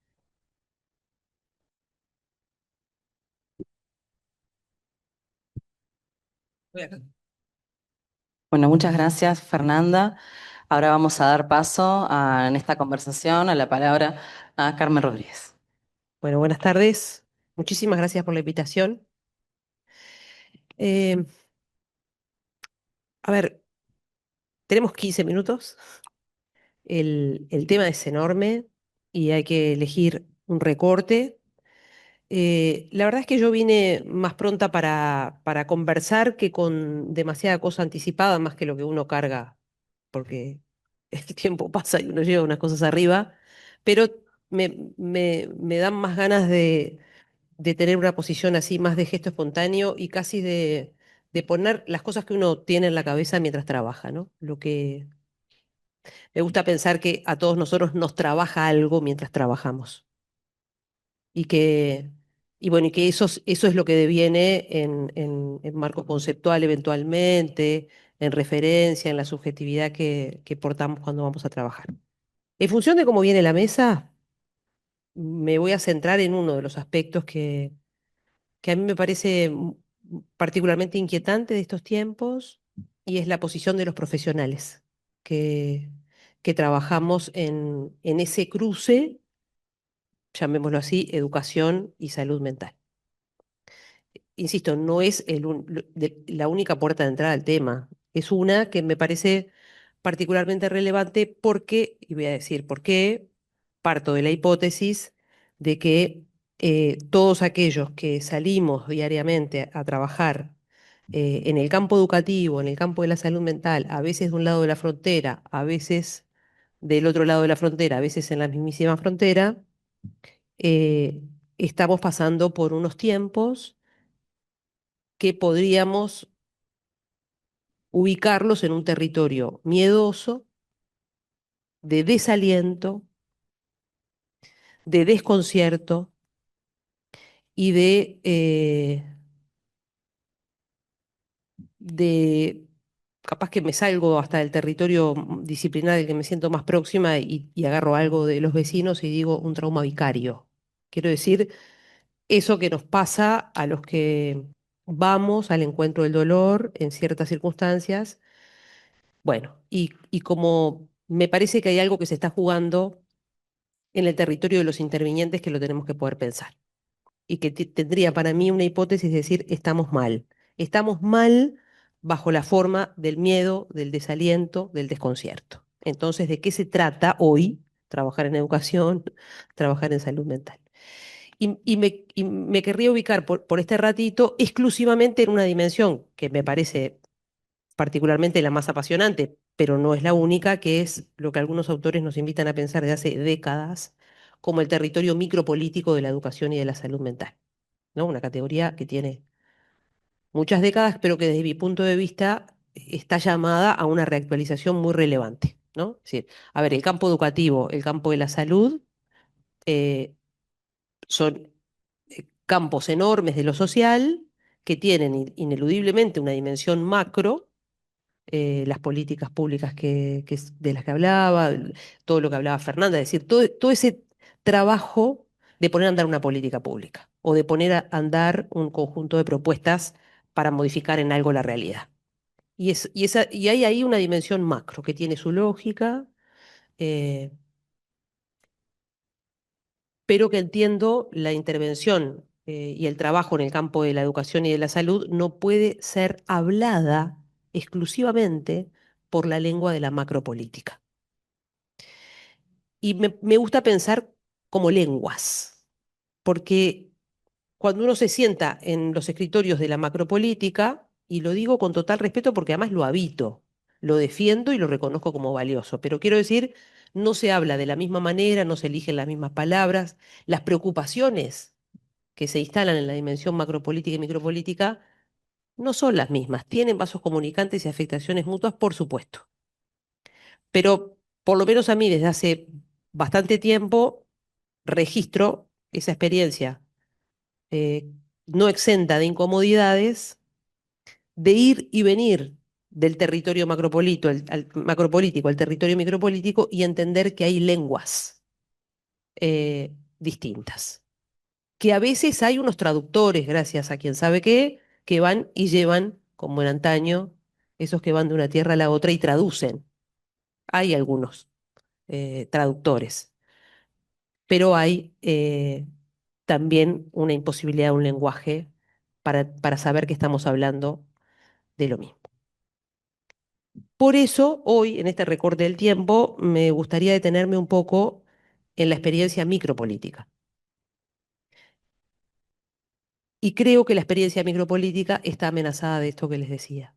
Bueno, muchas gracias, Fernanda. Ahora vamos a dar paso en esta conversación a la palabra a Carmen Rodríguez. Bueno, buenas tardes. Muchísimas gracias por la invitación. Eh, a ver, tenemos 15 minutos. El tema es enorme y hay que elegir un recorte. La verdad es que yo vine más pronta para conversar que con demasiada cosa anticipada, más que lo que uno carga, porque el tiempo pasa y uno lleva unas cosas arriba, pero me dan más ganas de tener una posición así más de gesto espontáneo y casi de poner las cosas que uno tiene en la cabeza mientras trabaja, ¿no? Lo que me gusta pensar que a todos nosotros nos trabaja algo mientras trabajamos y que, y bueno, y que eso es lo que deviene en marco conceptual eventualmente, en referencia, en la subjetividad que portamos cuando vamos a trabajar. En función de cómo viene la mesa, me voy a centrar en uno de los aspectos que a mí me parece particularmente inquietante de estos tiempos, y es la posición de los profesionales que, que trabajamos en ese cruce, llamémoslo así, educación y salud mental. Insisto, no es la única puerta de entrada al tema, es una que me parece particularmente relevante porque, y voy a decir por qué, parto de la hipótesis de que todos aquellos que salimos diariamente a trabajar en el campo educativo, en el campo de la salud mental, a veces de un lado de la frontera, a veces del otro lado de la frontera, a veces en la mismísima frontera, eh, estamos pasando por unos tiempos que podríamos ubicarlos en un territorio miedoso, de desaliento, de desconcierto y de capaz que me salgo hasta del territorio disciplinar del que me siento más próxima y agarro algo de los vecinos y digo un trauma vicario. Quiero decir, eso que nos pasa a los que vamos al encuentro del dolor en ciertas circunstancias. Bueno, y como me parece que hay algo que se está jugando en el territorio de los intervinientes que lo tenemos que poder pensar. Y que tendría para mí una hipótesis de decir, estamos mal. Estamos mal bajo la forma del miedo, del desaliento, del desconcierto. Entonces, ¿de qué se trata hoy? Trabajar en educación, trabajar en salud mental. Y me querría ubicar por este ratito exclusivamente en una dimensión que me parece particularmente la más apasionante, pero no es la única, que es lo que algunos autores nos invitan a pensar desde hace décadas como el territorio micropolítico de la educación y de la salud mental, ¿no? Una categoría que tiene muchas décadas, pero que desde mi punto de vista está llamada a una reactualización muy relevante, ¿no? Es decir, a ver, el campo educativo, el campo de la salud, eh, son campos enormes de lo social que tienen ineludiblemente una dimensión macro, las políticas públicas de las que hablaba, todo lo que hablaba Fernanda, es decir, todo ese trabajo de poner a andar una política pública o de poner a andar un conjunto de propuestas para modificar en algo la realidad. Y hay ahí una dimensión macro que tiene su lógica, eh, pero que entiendo la intervención y el trabajo en el campo de la educación y de la salud no puede ser hablada exclusivamente por la lengua de la macropolítica. Y me gusta pensar como lenguas, porque cuando uno se sienta en los escritorios de la macropolítica, y lo digo con total respeto porque además lo habito, lo defiendo y lo reconozco como valioso, pero quiero decir, no se habla de la misma manera, no se eligen las mismas palabras, las preocupaciones que se instalan en la dimensión macropolítica y micropolítica no son las mismas, tienen vasos comunicantes y afectaciones mutuas, por supuesto. Pero por lo menos a mí desde hace bastante tiempo registro esa experiencia eh, no exenta de incomodidades de ir y venir del territorio macropolítico al territorio micropolítico y entender que hay lenguas distintas. Que a veces hay unos traductores, gracias a quien sabe qué, que van y llevan, como en antaño, esos que van de una tierra a la otra y traducen. Hay algunos traductores, pero hay también una imposibilidad de un lenguaje para saber que estamos hablando de lo mismo. Por eso, hoy, en este recorte del tiempo, me gustaría detenerme un poco en la experiencia micropolítica. Y creo que la experiencia micropolítica está amenazada de esto que les decía.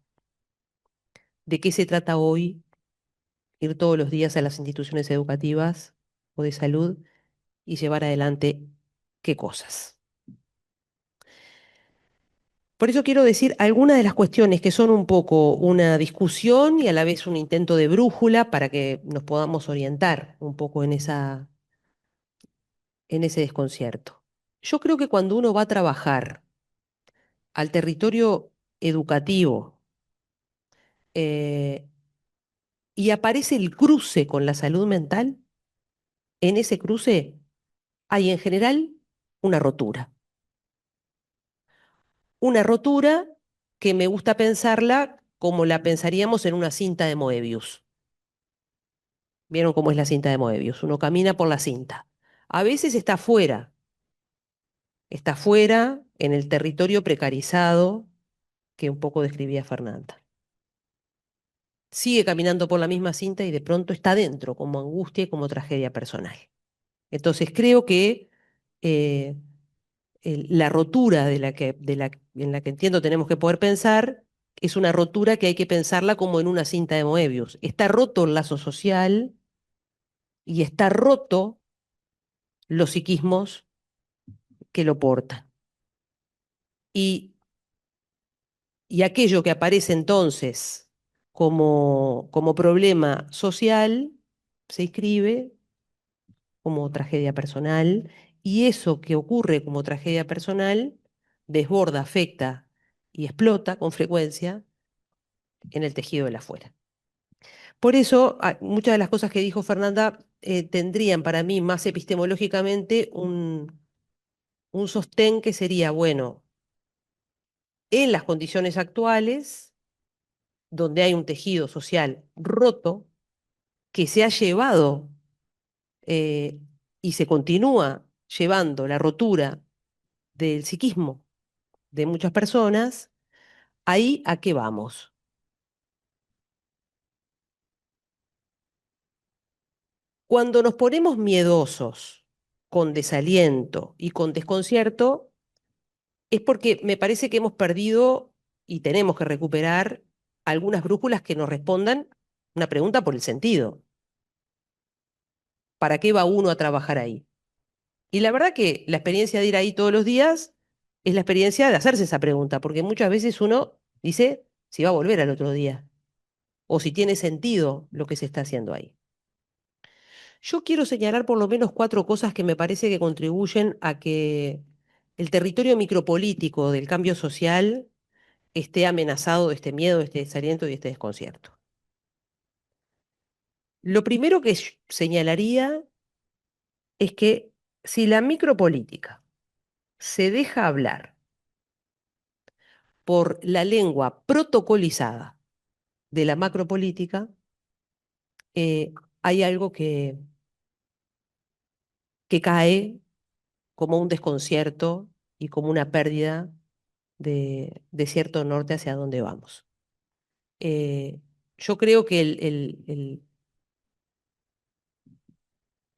¿De qué se trata hoy ir todos los días a las instituciones educativas o de salud y llevar adelante qué cosas? Por eso quiero decir algunas de las cuestiones que son un poco una discusión y a la vez un intento de brújula para que nos podamos orientar un poco en ese desconcierto. Yo creo que cuando uno va a trabajar al territorio educativo eh, y aparece el cruce con la salud mental, en ese cruce hay en general una rotura. Una rotura que me gusta pensarla como la pensaríamos en una cinta de Moebius. ¿Vieron cómo es la cinta de Moebius? Uno camina por la cinta. A veces está fuera en el territorio precarizado que un poco describía Fernanda. Sigue caminando por la misma cinta y de pronto está dentro, como angustia y como tragedia personal. Entonces creo que eh, la rotura en la que entiendo tenemos que poder pensar es una rotura que hay que pensarla como en una cinta de Moebius. Está roto el lazo social y está roto los psiquismos que lo portan. Y, y aquello que aparece entonces como problema social se inscribe como tragedia personal y eso que ocurre como tragedia personal desborda, afecta y explota con frecuencia en el tejido de la afuera. Por eso, muchas de las cosas que dijo Fernanda tendrían para mí más epistemológicamente un sostén que sería, bueno, en las condiciones actuales, donde hay un tejido social roto, que se ha llevado eh, y se continúa llevando la rotura del psiquismo de muchas personas, ¿ahí a qué vamos? Cuando nos ponemos miedosos, con desaliento y con desconcierto, es porque me parece que hemos perdido y tenemos que recuperar algunas brújulas que nos respondan una pregunta por el sentido. ¿Para qué va uno a trabajar ahí? Y la verdad que la experiencia de ir ahí todos los días es la experiencia de hacerse esa pregunta, porque muchas veces uno dice si va a volver al otro día o si tiene sentido lo que se está haciendo ahí. Yo quiero señalar por lo menos 4 cosas que me parece que contribuyen a que el territorio micropolítico del cambio social esté amenazado de este miedo, de este desaliento y de este desconcierto. Lo primero que señalaría es que si la micropolítica se deja hablar por la lengua protocolizada de la macropolítica, hay algo que cae como un desconcierto y como una pérdida de cierto norte hacia dónde vamos. Eh, yo creo que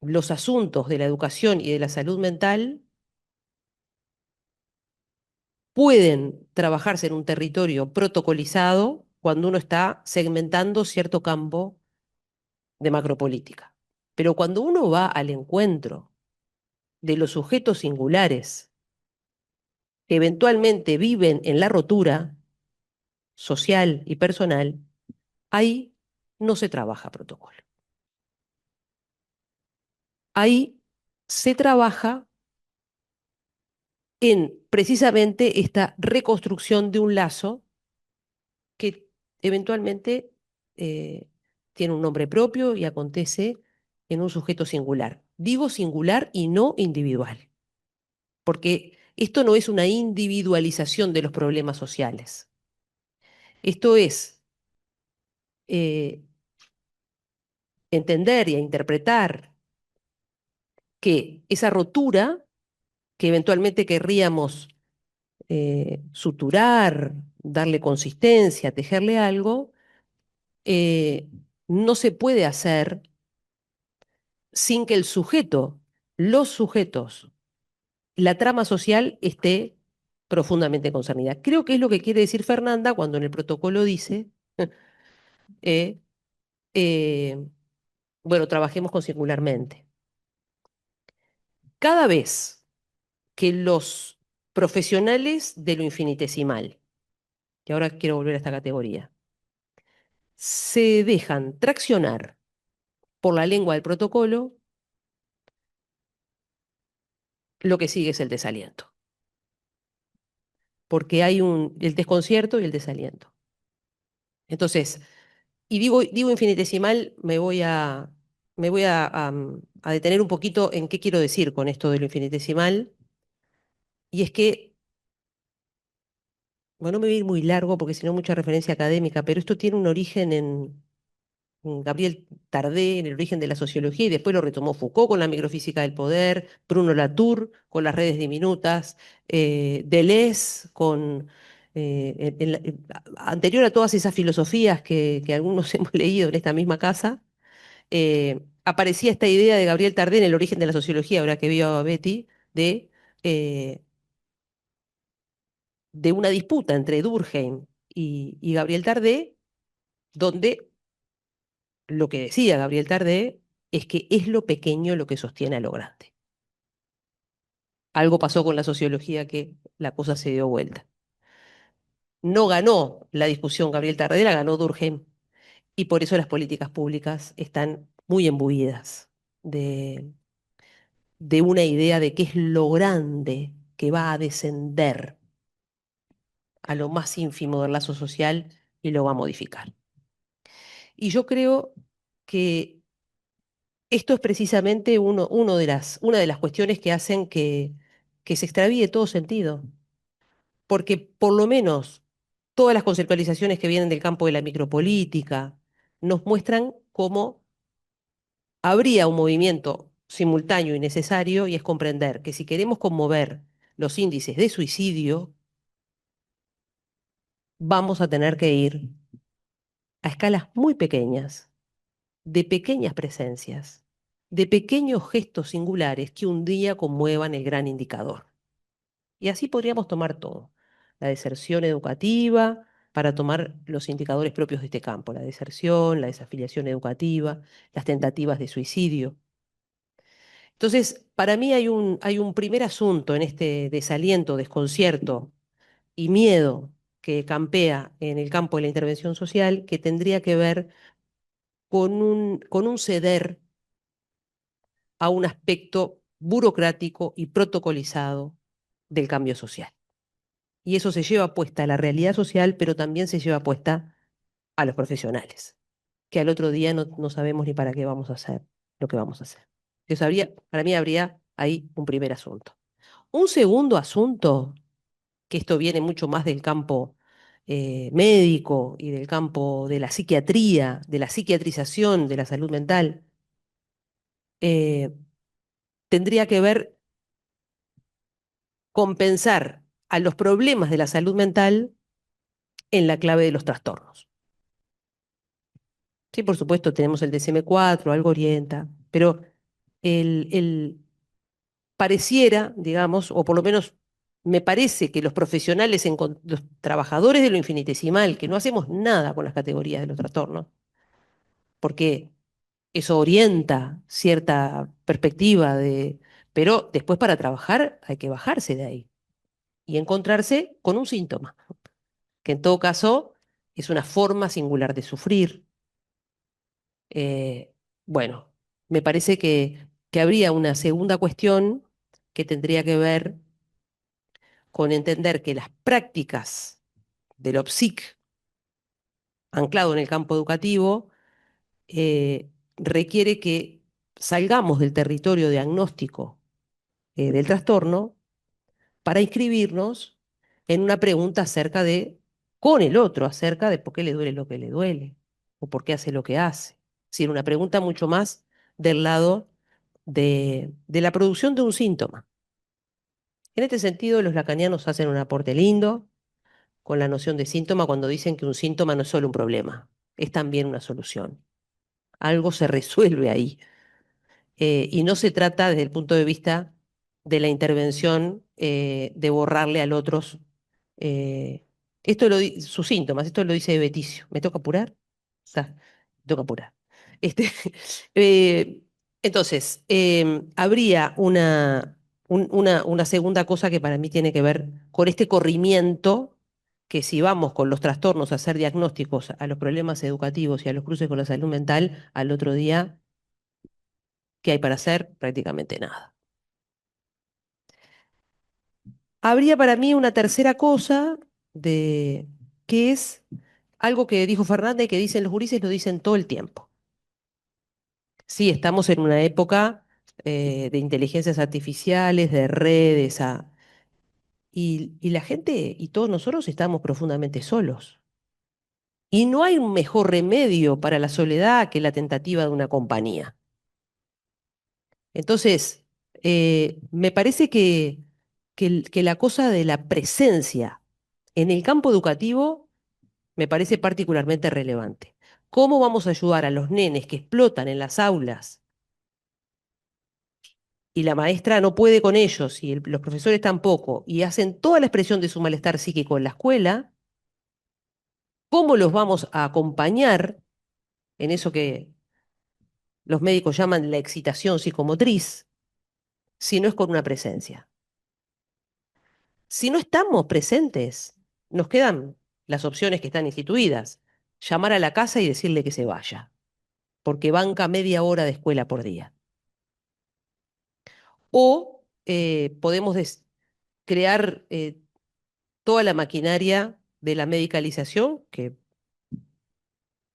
los asuntos de la educación y de la salud mental pueden trabajarse en un territorio protocolizado cuando uno está segmentando cierto campo de macropolítica. Pero cuando uno va al encuentro de los sujetos singulares que eventualmente viven en la rotura social y personal, ahí no se trabaja protocolo. Ahí se trabaja en precisamente esta reconstrucción de un lazo que eventualmente eh, tiene un nombre propio y acontece en un sujeto singular. Digo singular y no individual, porque esto no es una individualización de los problemas sociales. Esto es eh, entender y a interpretar que esa rotura que eventualmente querríamos suturar, darle consistencia, tejerle algo, eh, no se puede hacer sin que el sujeto, los sujetos, la trama social esté profundamente concernida. Creo que es lo que quiere decir Fernanda cuando en el protocolo dice, eh, eh, bueno, trabajemos con singularmente. Cada vez que los profesionales de lo infinitesimal, y ahora quiero volver a esta categoría, se dejan traccionar por la lengua del protocolo, lo que sigue es el desaliento. Porque hay el desconcierto y el desaliento. Entonces, y digo infinitesimal, me voy a detener un poquito en qué quiero decir con esto de lo infinitesimal. Y es que, bueno, no me voy a ir muy largo porque si no mucha referencia académica, pero esto tiene un origen en Gabriel Tardé, en el origen de la sociología, y después lo retomó Foucault con la microfísica del poder, Bruno Latour con las redes diminutas, Deleuze con, anterior a todas esas filosofías que algunos hemos leído en esta misma casa, aparecía esta idea de Gabriel Tardé en el origen de la sociología, ahora que vio a Betty, eh, de una disputa entre Durkheim y Gabriel Tardé, donde lo que decía Gabriel Tardé es que es lo pequeño lo que sostiene a lo grande. Algo pasó con la sociología que la cosa se dio vuelta. No ganó la discusión Gabriel Tardé, la ganó Durkheim. Y por eso las políticas públicas están muy embuidas de, de una idea de qué es lo grande que va a descender a lo más ínfimo del lazo social y lo va a modificar. Y yo creo que esto es precisamente una de las cuestiones que hacen que se extravíe todo sentido, porque por lo menos todas las conceptualizaciones que vienen del campo de la micropolítica nos muestran cómo habría un movimiento simultáneo y necesario, y es comprender que si queremos conmover los índices de suicidio, vamos a tener que ir a escalas muy pequeñas, de pequeñas presencias, de pequeños gestos singulares que un día conmuevan el gran indicador. Y así podríamos tomar todo. La deserción educativa, para tomar los indicadores propios de este campo, la deserción, la desafiliación educativa, las tentativas de suicidio. Entonces, para mí hay un primer asunto en este desaliento, desconcierto y miedo que campea en el campo de la intervención social, que tendría que ver con un ceder a un aspecto burocrático y protocolizado del cambio social. Y eso se lleva puesta a la realidad social, pero también se lleva puesta a los profesionales, que al otro día no sabemos ni para qué vamos a hacer lo que vamos a hacer. Entonces, para mí habría ahí un primer asunto. Un segundo asunto, que esto viene mucho más del campo médico y del campo de la psiquiatría, de la psiquiatrización de la salud mental, eh, tendría que ver con pensar a los problemas de la salud mental en la clave de los trastornos. Sí, por supuesto, tenemos el DSM-4, algo orienta, pero el pareciera, digamos, o por lo menos me parece que los profesionales, los trabajadores de lo infinitesimal, que no hacemos nada con las categorías de los trastornos, porque eso orienta cierta perspectiva pero después para trabajar hay que bajarse de ahí y encontrarse con un síntoma, que en todo caso es una forma singular de sufrir. Eh, bueno, me parece que habría una segunda cuestión que tendría que ver con entender que las prácticas de lo psic, anclado en el campo educativo, requiere que salgamos del territorio diagnóstico del trastorno para inscribirnos en una pregunta con el otro, acerca de por qué le duele lo que le duele o por qué hace lo que hace. Es decir, una pregunta mucho más del lado de la producción de un síntoma. En este sentido, los lacanianos hacen un aporte lindo con la noción de síntoma cuando dicen que un síntoma no es solo un problema, es también una solución. Algo se resuelve ahí. Y no se trata desde el punto de vista de la intervención de borrarle al otro sus síntomas. Esto lo dice Beticio. ¿Me toca apurar? Está, me toca apurar. Este, eh, entonces, habría una segunda cosa que para mí tiene que ver con este corrimiento, que si vamos con los trastornos a hacer diagnósticos a los problemas educativos y a los cruces con la salud mental, al otro día, ¿qué hay para hacer? Prácticamente nada. Habría para mí una tercera cosa que es algo que dijo Fernández y que dicen los gurises, lo dicen todo el tiempo. Sí, estamos en una época de inteligencias artificiales, de redes, y la gente y todos nosotros estamos profundamente solos. Y no hay un mejor remedio para la soledad que la tentativa de una compañía. Entonces, me parece que la cosa de la presencia en el campo educativo me parece particularmente relevante. ¿Cómo vamos a ayudar a los nenes que explotan en las aulas y la maestra no puede con ellos y los profesores tampoco y hacen toda la expresión de su malestar psíquico en la escuela? ¿Cómo los vamos a acompañar en eso que los médicos llaman la excitación psicomotriz si no es con una presencia? Si no estamos presentes, nos quedan las opciones que están instituidas. Llamar a la casa y decirle que se vaya, porque banca media hora de escuela por día. o podemos crear toda la maquinaria de la medicalización, que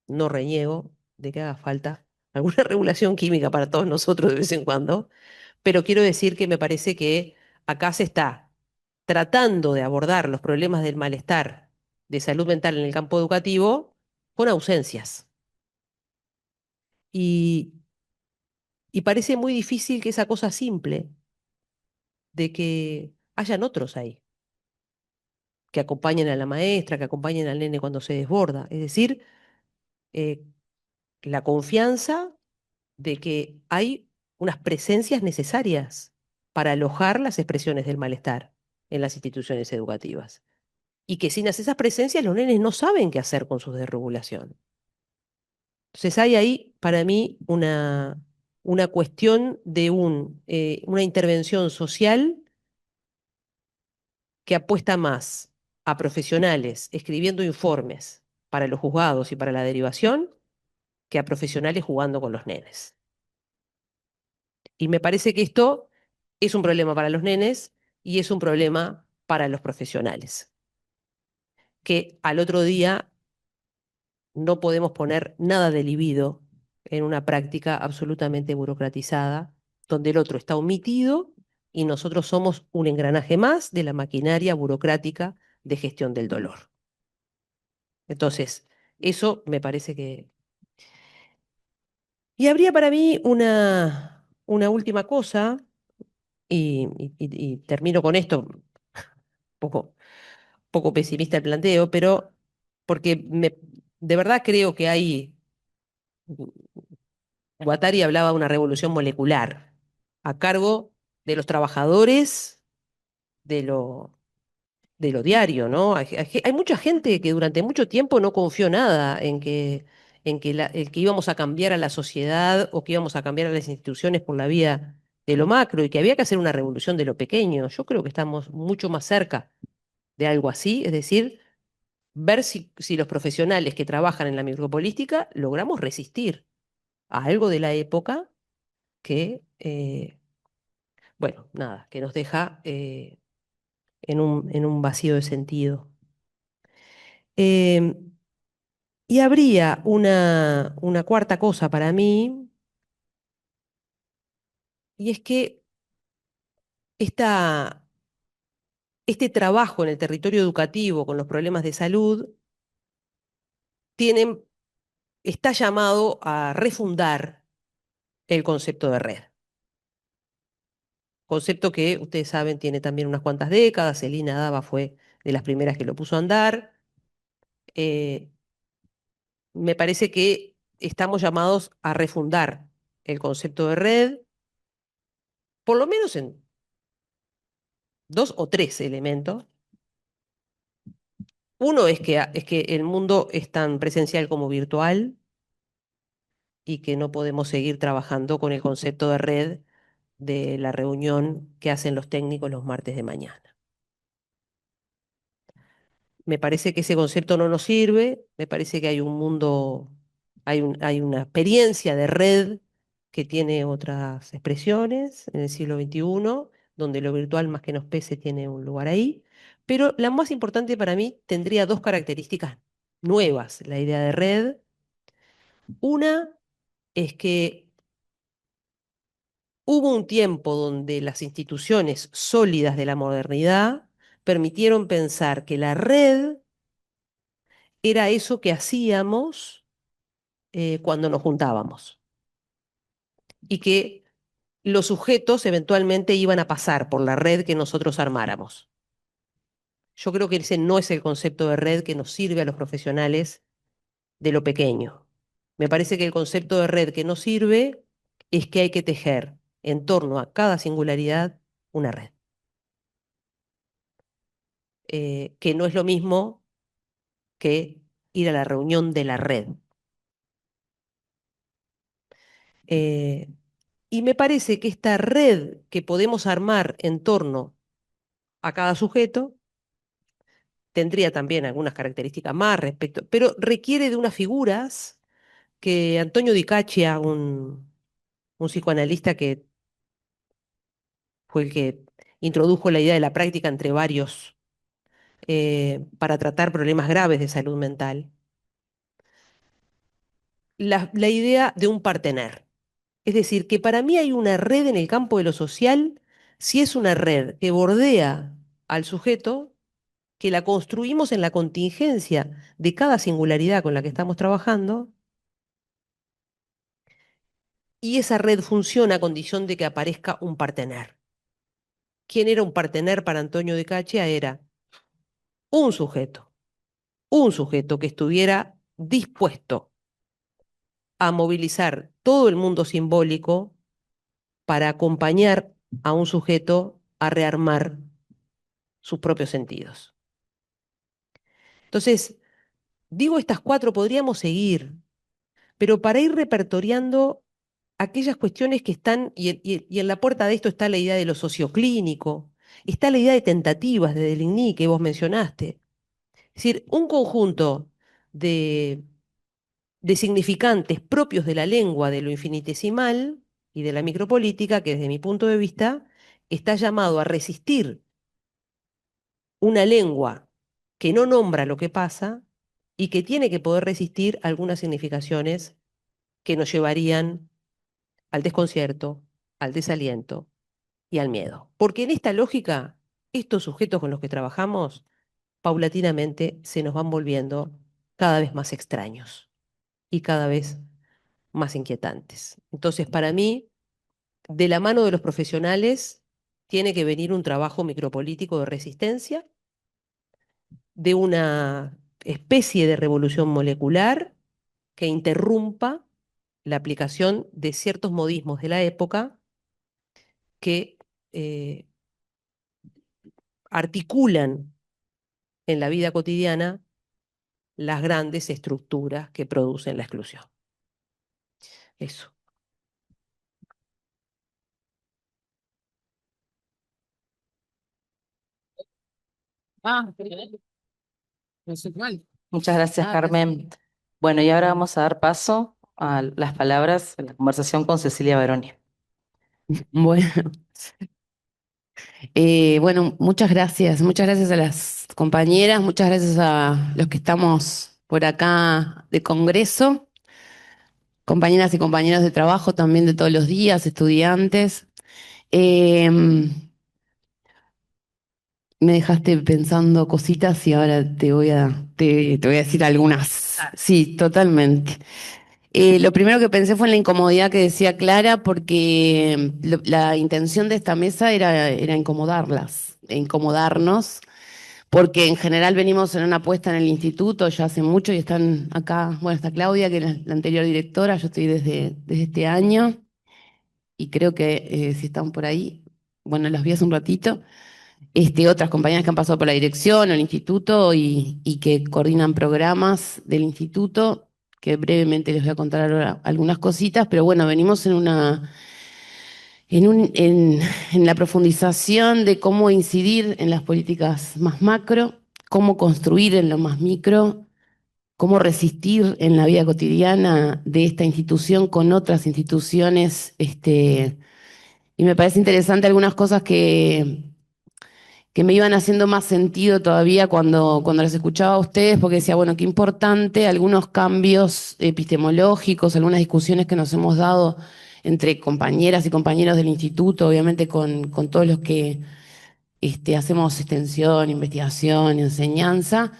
no reniego de que haga falta alguna regulación química para todos nosotros de vez en cuando, pero quiero decir que me parece que acá se está tratando de abordar los problemas del malestar de salud mental en el campo educativo con ausencias. Y, y parece muy difícil que esa cosa simple de que hayan otros ahí, que acompañen a la maestra, que acompañen al nene cuando se desborda. Es decir, eh, la confianza de que hay unas presencias necesarias para alojar las expresiones del malestar en las instituciones educativas. Y que sin esas presencias los nenes no saben qué hacer con su desregulación. Entonces hay ahí, para mí, una cuestión de una intervención social que apuesta más a profesionales escribiendo informes para los juzgados y para la derivación que a profesionales jugando con los nenes. Y me parece que esto es un problema para los nenes y es un problema para los profesionales, que al otro día no podemos poner nada de libido en una práctica absolutamente burocratizada, donde el otro está omitido y nosotros somos un engranaje más de la maquinaria burocrática de gestión del dolor. Entonces, eso me parece que... Y habría para mí una última cosa, y termino con esto, un poco pesimista el planteo, pero porque de verdad creo que hay... Guattari hablaba de una revolución molecular a cargo de los trabajadores de lo diario, ¿no? Hay mucha gente que durante mucho tiempo no confió nada en que íbamos a cambiar a la sociedad o que íbamos a cambiar a las instituciones por la vía de lo macro y que había que hacer una revolución de lo pequeño. Yo creo que estamos mucho más cerca de algo así, es decir, ver si los profesionales que trabajan en la micropolítica logramos resistir a algo de la época que, bueno, nada, que nos deja en un vacío de sentido. Em, y habría una cuarta cosa para mí, y es que esta, este trabajo en el territorio educativo con los problemas de salud tienen, está llamado a refundar el concepto de red. Concepto que ustedes saben tiene también unas cuantas décadas. Elina Dava fue de las primeras que lo puso a andar. Eh, Me parece que estamos llamados a refundar el concepto de red, por lo menos en dos o tres elementos. Uno es que el mundo es tan presencial como virtual y que no podemos seguir trabajando con el concepto de red de la reunión que hacen los técnicos los martes de mañana. Me parece que ese concepto no nos sirve, me parece que hay un mundo, hay una experiencia de red que tiene otras expresiones en el siglo XXI, donde lo virtual más que nos pese tiene un lugar ahí, pero la más importante para mí tendría dos características nuevas, la idea de red. Una es que hubo un tiempo donde las instituciones sólidas de la modernidad permitieron pensar que la red era eso que hacíamos cuando nos juntábamos y que los sujetos eventualmente iban a pasar por la red que nosotros armáramos. Yo creo que ese no es el concepto de red que nos sirve a los profesionales de lo pequeño. Me parece que el concepto de red que nos sirve es que hay que tejer en torno a cada singularidad una red, que no es lo mismo que ir a la reunión de la red. Eh, y me parece que esta red que podemos armar en torno a cada sujeto tendría también algunas características más respecto, pero requiere de unas figuras que Antonio Di Caccia, un psicoanalista que fue el que introdujo la idea de la práctica entre varios para tratar problemas graves de salud mental, la idea de un partener. Es decir, que para mí hay una red en el campo de lo social, si es una red que bordea al sujeto, que la construimos en la contingencia de cada singularidad con la que estamos trabajando, y esa red funciona a condición de que aparezca un partener. ¿Quién era un partener para Antonio de Cachia? Era un sujeto que estuviera dispuesto a movilizar todo el mundo simbólico para acompañar a un sujeto a rearmar sus propios sentidos. Entonces, digo estas cuatro, podríamos seguir, pero para ir repertoriando aquellas cuestiones que están, y en la puerta de esto está la idea de lo socioclínico, está la idea de tentativas de Deligny que vos mencionaste. Es decir, un conjunto de, de significantes propios de la lengua de lo infinitesimal y de la micropolítica, que desde mi punto de vista está llamado a resistir una lengua que no nombra lo que pasa y que tiene que poder resistir algunas significaciones que nos llevarían al desconcierto, al desaliento y al miedo. Porque en esta lógica, estos sujetos con los que trabajamos, paulatinamente se nos van volviendo cada vez más extraños y cada vez más inquietantes. Entonces, para mí, de la mano de los profesionales, tiene que venir un trabajo micropolítico de resistencia, de una especie de revolución molecular que interrumpa la aplicación de ciertos modismos de la época que articulan en la vida cotidiana las grandes estructuras que producen la exclusión. Eso. Muchas gracias, Carmen. Bueno, y ahora vamos a dar paso a las palabras en la conversación con Cecilia Baroni. Bueno, bueno, muchas gracias a las compañeras, muchas gracias a los que estamos por acá de congreso, compañeras y compañeros de trabajo también de todos los días, estudiantes. Eh, Me dejaste pensando cositas y ahora te voy a decir algunas. Sí, totalmente. Lo primero que pensé fue en la incomodidad que decía Clara, porque la intención de esta mesa era incomodarlas, e incomodarnos, porque en general venimos en una apuesta en el instituto ya hace mucho y están acá, bueno, está Claudia, que es la anterior directora, yo estoy desde este año y creo que si están por ahí, bueno, las vi hace un ratito. Otras compañeras que han pasado por la dirección o el instituto y que coordinan programas del instituto, que brevemente les voy a contar ahora algunas cositas, pero bueno, venimos en la profundización de cómo incidir en las políticas más macro, cómo construir en lo más micro, cómo resistir en la vida cotidiana de esta institución con otras instituciones, y me parece interesante algunas cosas que me iban haciendo más sentido todavía cuando las escuchaba a ustedes, porque decía, bueno, qué importante algunos cambios epistemológicos, algunas discusiones que nos hemos dado entre compañeras y compañeros del instituto, obviamente con todos los que hacemos extensión, investigación, enseñanza,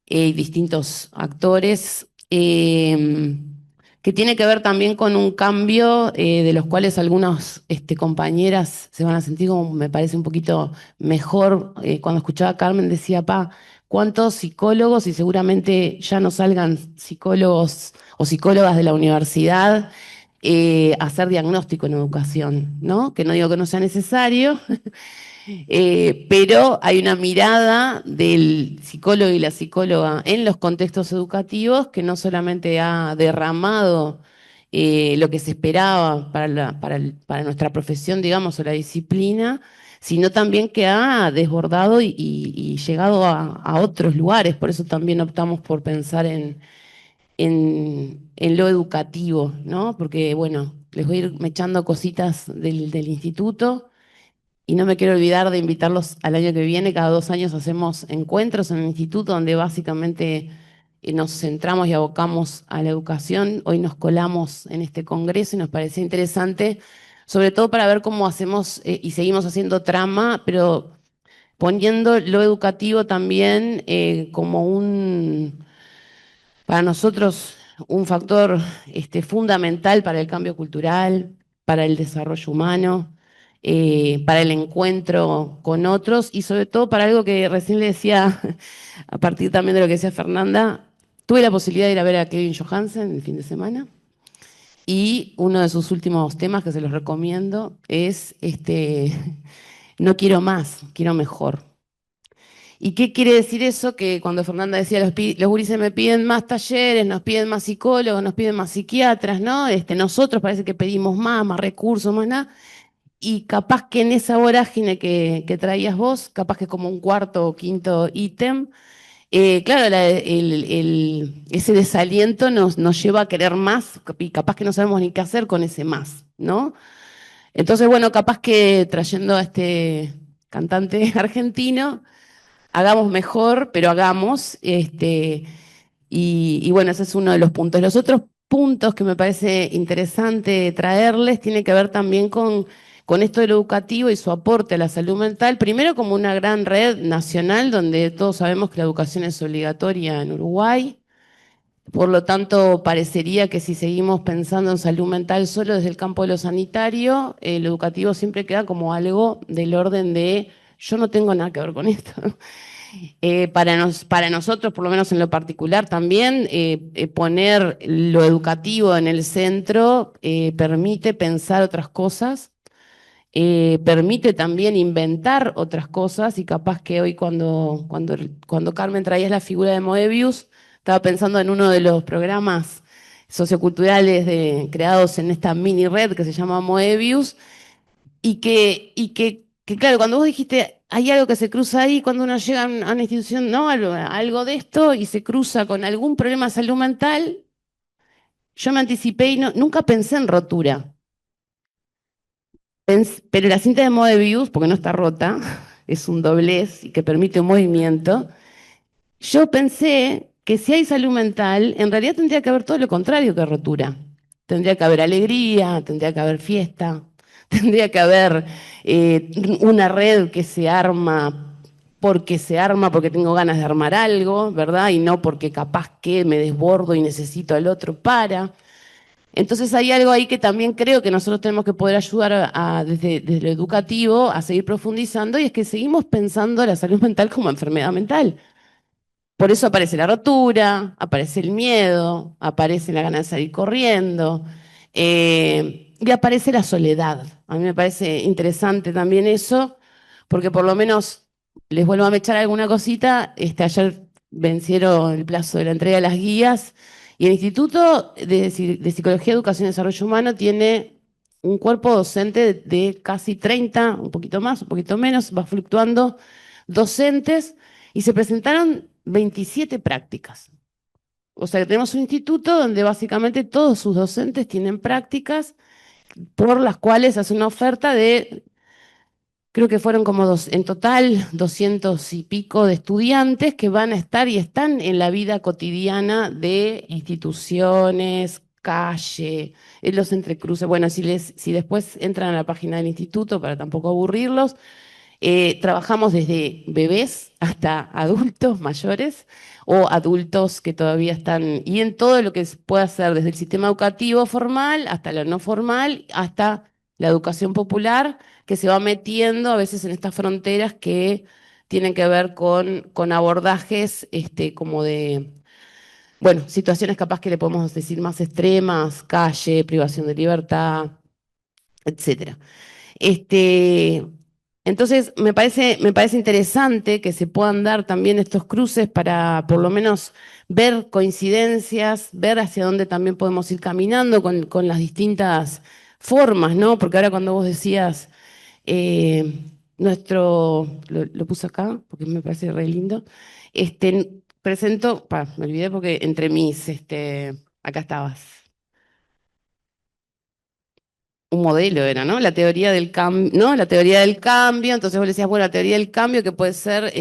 distintos actores, que tiene que ver también con un cambio de los cuales algunas compañeras se van a sentir como, me parece, un poquito mejor. Cuando escuchaba a Carmen decía, ¿cuántos psicólogos? Y seguramente ya no salgan psicólogos o psicólogas de la universidad a hacer diagnóstico en educación, ¿no? Que no digo que no sea necesario, pero hay una mirada del psicólogo y la psicóloga en los contextos educativos que no solamente ha derramado lo que se esperaba para nuestra profesión, digamos, o la disciplina, sino también que ha desbordado y llegado a otros lugares. Por eso también optamos por pensar en lo educativo, ¿no? Porque, bueno, les voy a ir echando cositas del instituto. Y no me quiero olvidar de invitarlos al año que viene. Cada 2 años hacemos encuentros en el instituto donde básicamente nos centramos y abocamos a la educación. Hoy nos colamos en este congreso y nos parecía interesante, sobre todo para ver cómo hacemos y seguimos haciendo trama, pero poniendo lo educativo también como para nosotros, un factor fundamental para el cambio cultural, para el desarrollo humano, para el encuentro con otros y sobre todo para algo que recién le decía, a partir también de lo que decía Fernanda, tuve la posibilidad de ir a ver a Kevin Johansen el fin de semana y uno de sus últimos temas que se los recomiendo es no quiero más, quiero mejor. ¿Y qué quiere decir eso? Que cuando Fernanda decía, los gurises me piden más talleres, nos piden más psicólogos, nos piden más psiquiatras, ¿no? Nosotros parece que pedimos más recursos, más nada. Y capaz que en esa vorágine que traías vos, capaz que como un cuarto o quinto ítem, claro, ese desaliento nos lleva a querer más y capaz que no sabemos ni qué hacer con ese más, ¿no? Entonces, bueno, capaz que trayendo a este cantante argentino, hagamos mejor, pero hagamos. Y bueno, ese es uno de los puntos. Los otros puntos que me parece interesante traerles tiene que ver también con esto de lo educativo y su aporte a la salud mental. Primero, como una gran red nacional donde todos sabemos que la educación es obligatoria en Uruguay. Por lo tanto, parecería que si seguimos pensando en salud mental solo desde el campo de lo sanitario, lo educativo siempre queda como algo del orden de yo no tengo nada que ver con esto. Para nosotros, por lo menos en lo particular también, poner lo educativo en el centro permite pensar otras cosas, permite también inventar otras cosas y capaz que hoy cuando Carmen traías la figura de Moebius, estaba pensando en uno de los programas socioculturales creados en esta mini red que se llama Moebius, y que, claro, cuando vos dijiste, hay algo que se cruza ahí, cuando uno llega a una institución, ¿no? Algo de esto y se cruza con algún problema de salud mental, yo me anticipé y nunca pensé en rotura. Pero la cinta de Moebius, porque no está rota, es un doblez y que permite un movimiento, yo pensé que si hay salud mental, en realidad tendría que haber todo lo contrario que rotura. Tendría que haber alegría, tendría que haber fiesta, tendría que haber una red que se arma porque tengo ganas de armar algo, ¿verdad? Y no porque capaz que me desbordo y necesito al otro para. Entonces hay algo ahí que también creo que nosotros tenemos que poder ayudar desde lo educativo a seguir profundizando y es que seguimos pensando la salud mental como enfermedad mental. Por eso aparece la rotura, aparece el miedo, aparece la ganas de salir corriendo y aparece la soledad. A mí me parece interesante también eso, porque por lo menos les vuelvo a mechar alguna cosita. Ayer vencieron el plazo de la entrega de las guías y el Instituto de Psicología, Educación y Desarrollo Humano tiene un cuerpo docente de casi 30, un poquito más, un poquito menos, va fluctuando, docentes y se presentaron 27 prácticas. O sea, que tenemos un instituto donde básicamente todos sus docentes tienen prácticas por las cuales hace una oferta de, creo que fueron como en total 200 y pico de estudiantes que van a estar y están en la vida cotidiana de instituciones, calle, en los entrecruces. Bueno, si después entran a la página del instituto, para tampoco aburrirlos, trabajamos desde bebés hasta adultos mayores o adultos que todavía están, y en todo lo que se puede hacer, desde el sistema educativo formal hasta lo no formal, hasta la educación popular, que se va metiendo a veces en estas fronteras que tienen que ver con abordajes como de, bueno, situaciones capaz que le podemos decir más extremas, calle, privación de libertad, etcétera. Este, entonces, me parece interesante que se puedan dar también estos cruces para por lo menos ver coincidencias, ver hacia dónde también podemos ir caminando con las distintas formas, ¿no? Porque ahora cuando vos decías, lo puse acá porque me parece re lindo, presento, me olvidé porque entre acá estabas. un modelo era, ¿no? La teoría del cambio, ¿no? La teoría del cambio, entonces vos le decías, bueno, la teoría del cambio que puede ser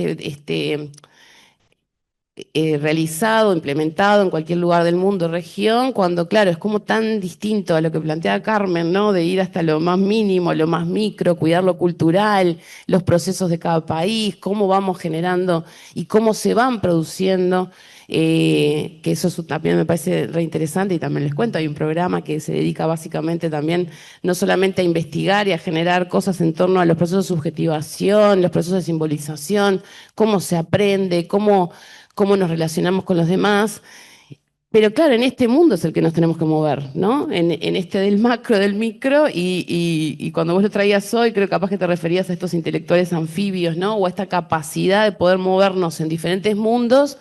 realizado, implementado en cualquier lugar del mundo, región, cuando claro, es como tan distinto a lo que plantea Carmen, ¿no? De ir hasta lo más mínimo, lo más micro, cuidar lo cultural, los procesos de cada país, cómo vamos generando y cómo se van produciendo. Que también me parece reinteresante y también les cuento, hay un programa que se dedica básicamente también no solamente a investigar y a generar cosas en torno a los procesos de subjetivación, los procesos de simbolización, cómo se aprende, cómo nos relacionamos con los demás. Pero claro, en este mundo es el que nos tenemos que mover, ¿no? En este del macro, del micro, y cuando vos lo traías hoy, creo que capaz que te referías a estos intelectuales anfibios, ¿no? O a esta capacidad de poder movernos en diferentes mundos,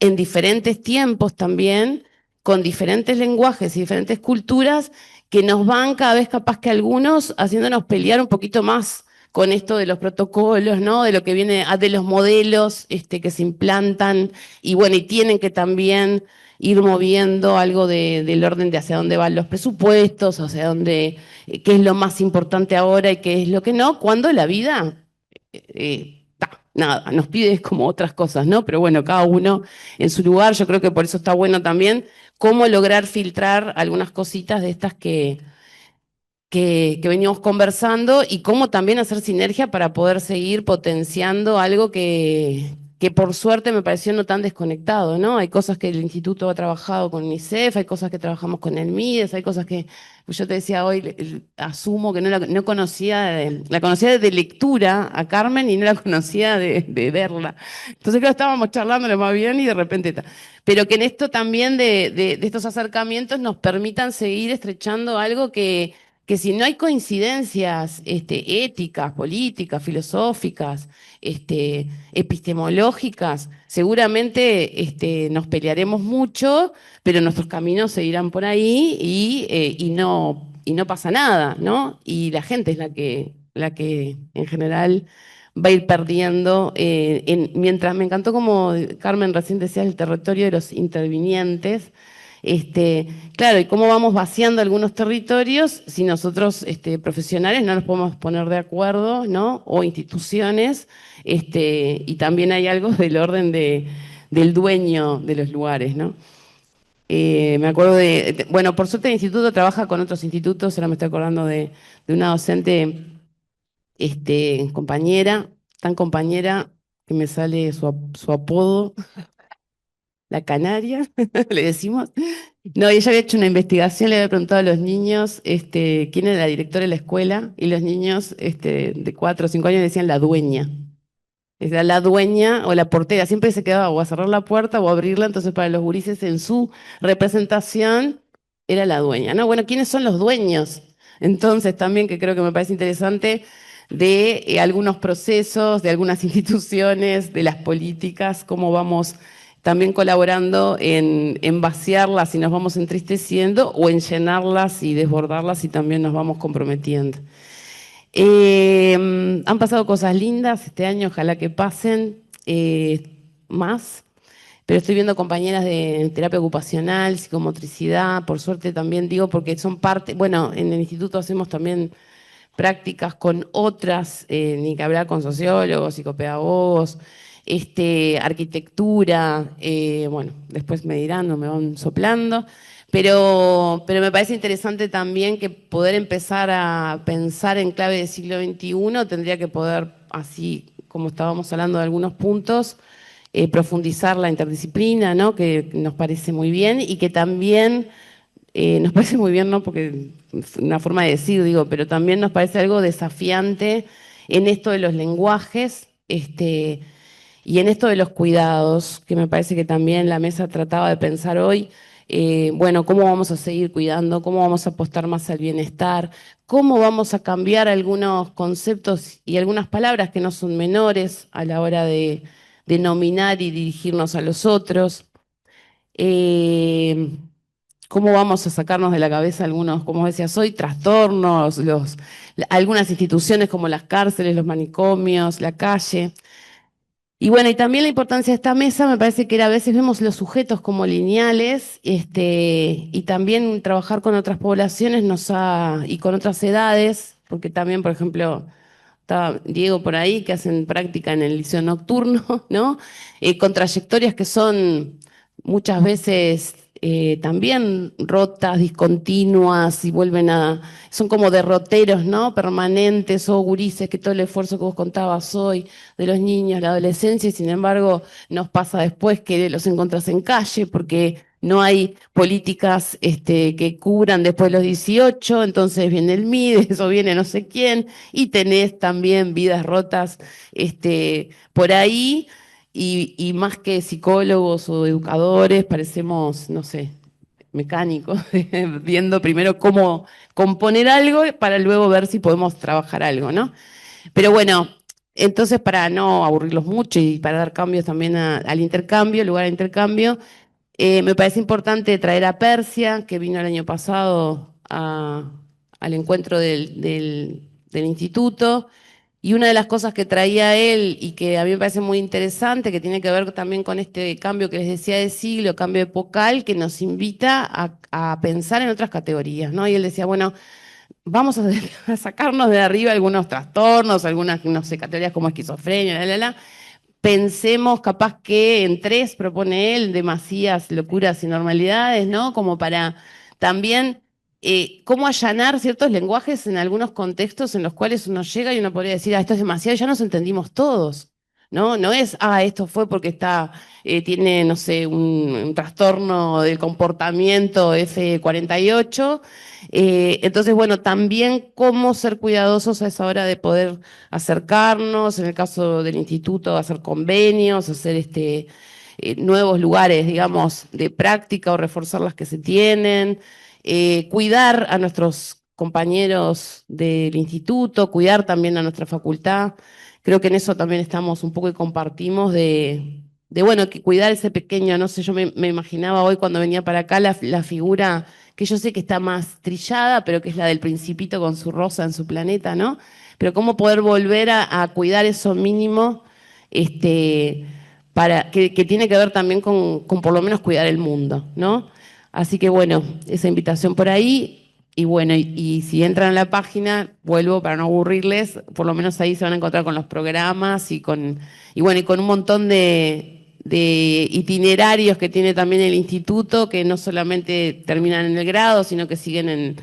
en diferentes tiempos también, con diferentes lenguajes y diferentes culturas, que nos van cada vez capaz que algunos haciéndonos pelear un poquito más con esto de los protocolos, ¿no? De lo que viene, de los modelos que se implantan y bueno, y tienen que también ir moviendo algo del orden de hacia dónde van los presupuestos, hacia dónde, qué es lo más importante ahora y qué es lo que no, cuando la vida, nada, nos pide como otras cosas, ¿no? Pero bueno, cada uno en su lugar, yo creo que por eso está bueno también cómo lograr filtrar algunas cositas de estas que veníamos conversando y cómo también hacer sinergia para poder seguir potenciando algo que por suerte me pareció no tan desconectado, ¿no? Hay cosas que el instituto ha trabajado con UNICEF, hay cosas que trabajamos con el MIDES, hay cosas que yo te decía hoy, asumo que no conocía, la conocía de lectura a Carmen y no la conocía de verla. Entonces creo que estábamos charlándolo más bien y de repente... Pero que en esto también de estos acercamientos nos permitan seguir estrechando algo que si no hay coincidencias éticas, políticas, filosóficas, epistemológicas, seguramente nos pelearemos mucho, pero nuestros caminos seguirán por ahí y no pasa nada, ¿no? Y la gente es la que en general va a ir perdiendo. Mientras me encantó como Carmen recién decía, el territorio de los intervinientes. Claro, y cómo vamos vaciando algunos territorios si nosotros, profesionales, no nos podemos poner de acuerdo, ¿no? O instituciones, y también hay algo del orden del dueño de los lugares, ¿no? Me acuerdo bueno, por suerte el instituto trabaja con otros institutos, ahora me estoy acordando de una docente, compañera, tan compañera que me sale su apodo, la canaria, le decimos. No, ella había hecho una investigación, le había preguntado a los niños quién era la directora de la escuela, y los niños de 4 o 5 años le decían la dueña. Era la dueña o la portera, siempre se quedaba o a cerrar la puerta o a abrirla, entonces para los gurises en su representación era la dueña, ¿no? Bueno, ¿quiénes son los dueños? Entonces también que creo que me parece interesante de algunos procesos, de algunas instituciones, de las políticas, cómo vamos también colaborando en vaciarlas y nos vamos entristeciendo o en llenarlas y desbordarlas y también nos vamos comprometiendo. Han pasado cosas lindas este año, ojalá que pasen más, pero estoy viendo compañeras de terapia ocupacional, psicomotricidad, por suerte también digo, porque son parte, bueno, en el instituto hacemos también prácticas con otras, ni que hablar con sociólogos, psicopedagogos, arquitectura, bueno, después me dirán, no me van soplando, pero me parece interesante también que poder empezar a pensar en clave del siglo XXI tendría que poder, así como estábamos hablando de algunos puntos, profundizar la interdisciplina, ¿no? Que nos parece muy bien y que también nos parece muy bien, ¿no? Porque es una forma de decir, digo, pero también nos parece algo desafiante en esto de los lenguajes, y en esto de los cuidados, que me parece que también la mesa trataba de pensar hoy, bueno, cómo vamos a seguir cuidando, cómo vamos a apostar más al bienestar, cómo vamos a cambiar algunos conceptos y algunas palabras que no son menores a la hora de nominar y dirigirnos a los otros. Eh, cómo vamos a sacarnos de la cabeza algunos, como decías hoy, trastornos, algunas instituciones como las cárceles, los manicomios, la calle. Y bueno, y también la importancia de esta mesa, me parece que a veces vemos los sujetos como lineales, y también trabajar con otras poblaciones y con otras edades, porque también, por ejemplo, está Diego por ahí, que hacen práctica en el liceo nocturno, ¿no? Con trayectorias que son muchas veces también rotas, discontinuas, y son como derroteros, ¿no? Permanentes, o gurises, que todo el esfuerzo que vos contabas hoy de los niños, la adolescencia, y sin embargo nos pasa después que los encontrás en calle, porque no hay políticas que cubran después de los 18, entonces viene el MIDES o viene no sé quién, y tenés también vidas rotas por ahí, y más que psicólogos o educadores, parecemos, no sé, mecánicos, viendo primero cómo componer algo para luego ver si podemos trabajar algo, ¿no? Pero bueno, entonces para no aburrirlos mucho y para dar cambios también al intercambio, lugar al intercambio, me parece importante traer a Persia, que vino el año pasado al encuentro del instituto. Y una de las cosas que traía él y que a mí me parece muy interesante, que tiene que ver también con este cambio que les decía de siglo, cambio epocal, que nos invita a pensar en otras categorías, ¿no? Y él decía, bueno, vamos a, a sacarnos de arriba algunos trastornos, algunas, no sé, categorías como esquizofrenia, pensemos capaz que en tres, propone él, demasiadas locuras y normalidades, ¿no? Como para también cómo allanar ciertos lenguajes en algunos contextos en los cuales uno llega y uno podría decir, esto es demasiado, ya nos entendimos todos. ¿No? No es, esto fue porque tiene, no sé, un trastorno del comportamiento F48. Entonces, bueno, también cómo ser cuidadosos a esa hora de poder acercarnos, en el caso del instituto, hacer convenios, hacer nuevos lugares, digamos, de práctica o reforzar las que se tienen, cuidar a nuestros compañeros del instituto, cuidar también a nuestra facultad. Creo que en eso también estamos un poco y compartimos bueno, que cuidar ese pequeño, no sé, yo me imaginaba hoy cuando venía para acá la figura que yo sé que está más trillada, pero que es la del principito con su rosa en su planeta, ¿no? Pero cómo poder volver a cuidar eso mínimo, que tiene que ver también con por lo menos cuidar el mundo, ¿no? Así que bueno, esa invitación por ahí. Y bueno, y si entran a la página, vuelvo para no aburrirles, por lo menos ahí se van a encontrar con los programas y bueno, y con un montón de itinerarios que tiene también el instituto, que no solamente terminan en el grado, sino que siguen en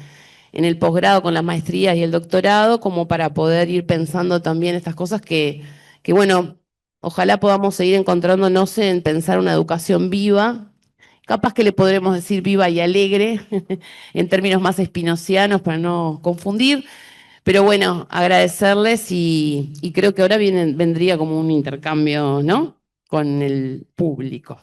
el posgrado con las maestrías y el doctorado, como para poder ir pensando también estas cosas que bueno, ojalá podamos seguir encontrándonos en pensar una educación viva. Capaz que le podremos decir viva y alegre, en términos más espinocianos para no confundir, pero bueno, agradecerles y creo que ahora vendría como un intercambio, ¿no? Con el público.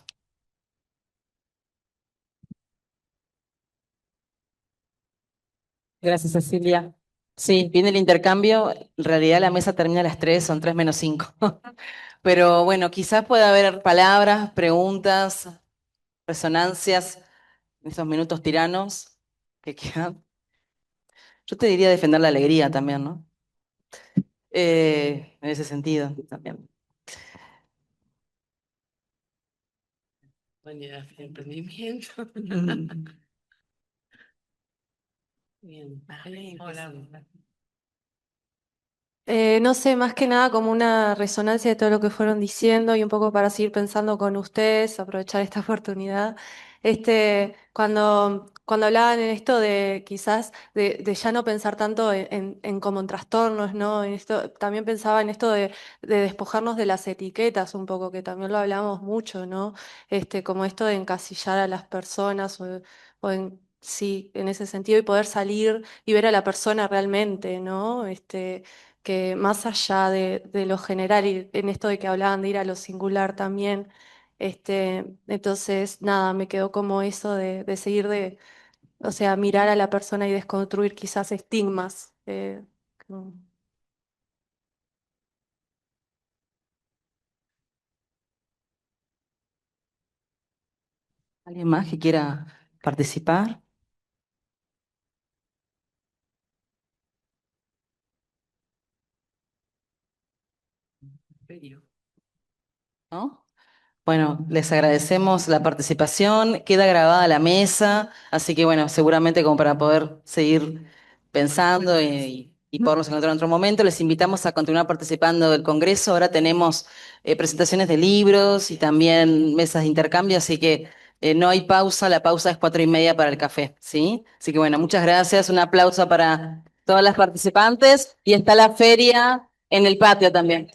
Gracias, Cecilia. Sí, viene el intercambio. En realidad la mesa termina a las 3, son 3 menos 5. Pero bueno, quizás pueda haber palabras, preguntas, resonancias en esos minutos tiranos que quedan. Yo te diría defender la alegría también, ¿no? En ese sentido también. Mañana de emprendimiento. Bien. Hola. No sé, más que nada como una resonancia de todo lo que fueron diciendo y un poco para seguir pensando con ustedes, aprovechar esta oportunidad. Cuando hablaban en esto de quizás de ya no pensar tanto en como en trastornos, ¿no? En esto, también pensaba en esto de despojarnos de las etiquetas un poco, que también lo hablamos mucho, ¿no? Como esto de encasillar a las personas sí, en ese sentido, y poder salir y ver a la persona realmente, ¿no? Que más allá de lo general y en esto de que hablaban de ir a lo singular también, entonces nada, me quedó como eso de seguir o sea, mirar a la persona y desconstruir quizás estigmas. Mm. ¿Alguien más que quiera participar? ¿no? Bueno, les agradecemos la participación, queda grabada la mesa, así que bueno, seguramente como para poder seguir pensando y podernos encontrar en otro momento, les invitamos a continuar participando del Congreso. Ahora tenemos presentaciones de libros y también mesas de intercambio, así que no hay pausa, la pausa es 4:30 para el café, ¿sí? Así que bueno, muchas gracias, un aplauso para todas las participantes y está la feria en el patio también.